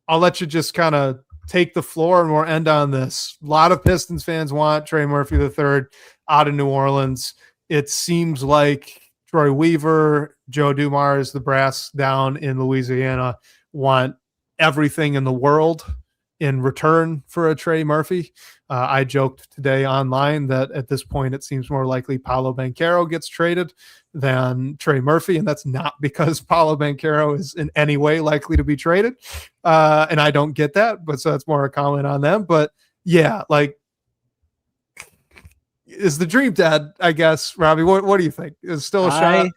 let you just kind of take the floor and we'll end on this. A lot of Pistons fans want Trey Murphy III out of New Orleans. It seems like Troy Weaver, Joe Dumars, the brass down in Louisiana want everything in the world in return for a Trey Murphy. I joked today online that at this point it seems more likely Paolo Banchero gets traded than Trey Murphy, and that's not because Paolo Banchero is in any way likely to be traded. And I don't get that, but so that's more a comment on them. But yeah, like is the dream dead, I guess? Robbie, what do you think? Is still a shot?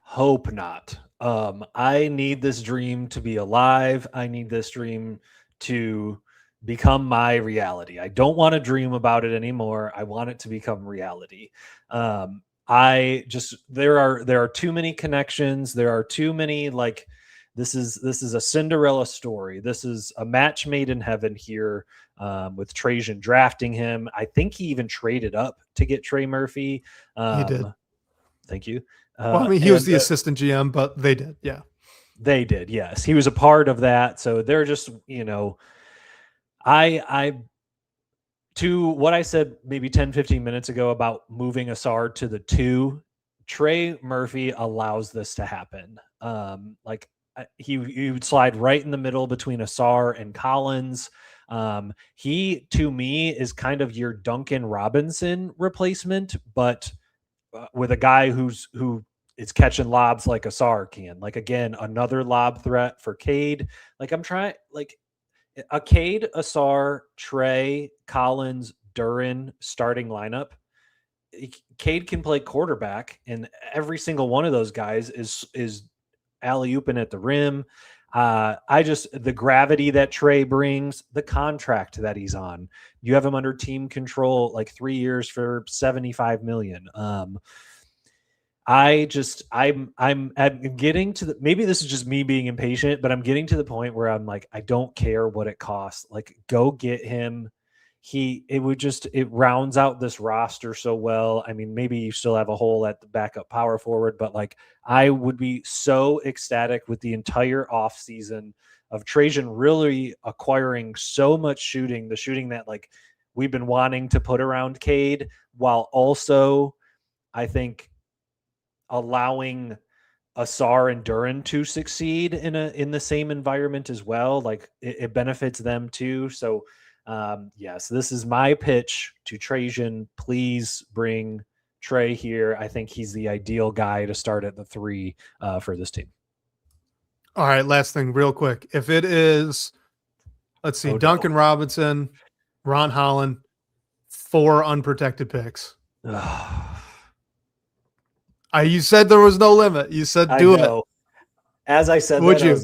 Hope not. I need this dream to be alive. I need this dream to become my reality. I don't want to dream about it anymore. I want it to become reality. There are too many connections. There are too many, like, this is a Cinderella story. This is a match made in heaven here, with Trajan drafting him. I think he even traded up to get Trey Murphy. He did. Thank you. Well, I mean, he was the assistant GM, but they did. Yeah, they did. Yes. He was a part of that. So they're just, I to what I said maybe 10, 15 minutes ago about moving Asar to the 2, Trey Murphy allows this to happen. He would slide right in the middle between Asar and Collins. He, to me, is kind of your Duncan Robinson replacement, but with a guy who is catching lobs like Asar can. Like, again, another lob threat for Cade. Like, I'm trying, like, a Cade, Asar, Trey, Collins, Duren starting lineup. Cade can play quarterback, and every single one of those guys is alley-ooping at the rim. The gravity that Trey brings, the contract that he's on, you have him under team control, like 3 years for $75 million. I'm getting to maybe this is just me being impatient, but I'm getting to the point where I'm like, I don't care what it costs. Like, go get him. It rounds out this roster so well. I mean, maybe you still have a hole at the backup power forward, but like, I would be so ecstatic with the entire offseason of Trajan really acquiring so much shooting, the shooting that like we've been wanting to put around Cade, while also, I think, allowing Asar and Duren to succeed in the same environment as well. Like, it benefits them too. So yes, this is my pitch to Trajan. Please bring Trey here. I think he's the ideal guy to start at the 3 for this team. All right, last thing real quick. If it is, let's see, Duncan Robinson, Ron Holland, 4 unprotected picks. You said there was no limit. You said do it. As I said, would you?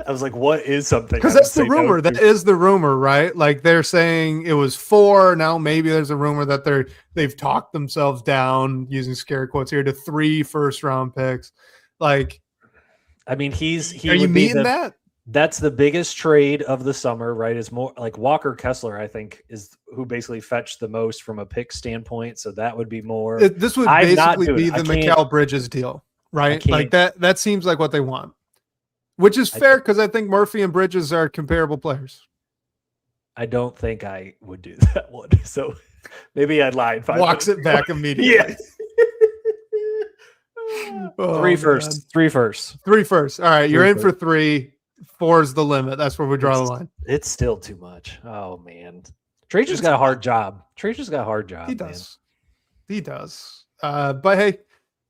I was like, what is something? Because that's the rumor. That is the rumor, right? Like, they're saying it was 4. Now maybe there's a rumor that they've talked themselves down, using scare quotes here, to 3 first-round picks. Like, I mean, are you meeting that? That's the biggest trade of the summer, right? Is more like Walker Kessler, I think, is who basically fetched the most from a pick standpoint. So that would be more. This would basically be the Mikal Bridges deal, right? Like that seems like what they want, which is fair because I think Murphy and Bridges are comparable players. I don't think I would do that one. So maybe I'd lie. Walks it back immediately. Yeah. 3 firsts. 3 firsts. 3 firsts. All right, you're in for 3. 4 is the limit. That's where we draw the line. It's still too much. Oh man, Trajan's got a hard job. He does. He does. But hey,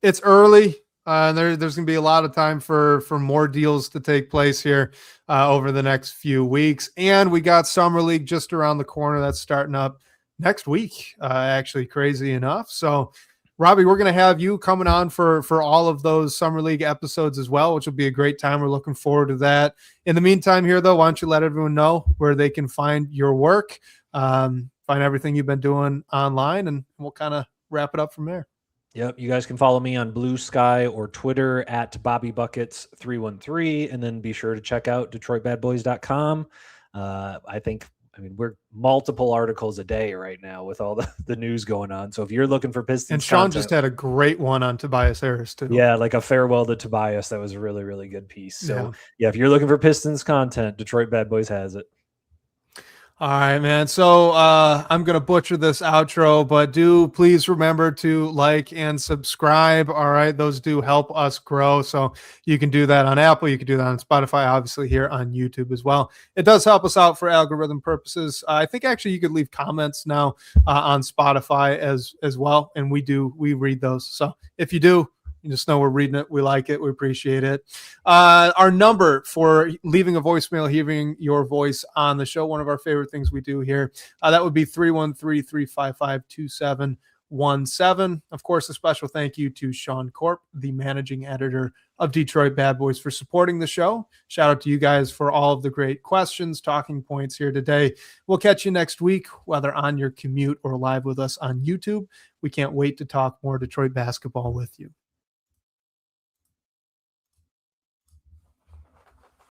it's early. There's going to be a lot of time for more deals to take place here over the next few weeks. And we got Summer League just around the corner. That's starting up next week, actually, crazy enough. So, Robbie, we're going to have you coming on for all of those Summer League episodes as well, which will be a great time. We're looking forward to that. In the meantime here, though, why don't you let everyone know where they can find your work, find everything you've been doing online, and we'll kind of wrap it up from there. Yep. You guys can follow me on Blue Sky or Twitter at BobbyBuckets313, and then be sure to check out DetroitBadBoys.com. I mean, we're multiple articles a day right now with all the news going on. So if you're looking for Pistons and Sean content, just had a great one on Tobias Harris too. Yeah, like a farewell to Tobias. That was a really, really good piece. So yeah, if you're looking for Pistons content, Detroit Bad Boys has it. All right, man. So I'm going to butcher this outro, but do please remember to like and subscribe. All right. Those do help us grow. So you can do that on Apple. You can do that on Spotify, obviously here on YouTube as well. It does help us out for algorithm purposes. I think actually you could leave comments now on Spotify as well. And we read those. So if you do, You just know we're reading it. We like it. We appreciate it. Our number for leaving a voicemail, hearing your voice on the show, one of our favorite things we do here, that would be 313-355-2717. Of course, a special thank you to Sean Corp, the managing editor of Detroit Bad Boys, for supporting the show. Shout out to you guys for all of the great questions, talking points here today. We'll catch you next week, whether on your commute or live with us on YouTube. We can't wait to talk more Detroit basketball with you.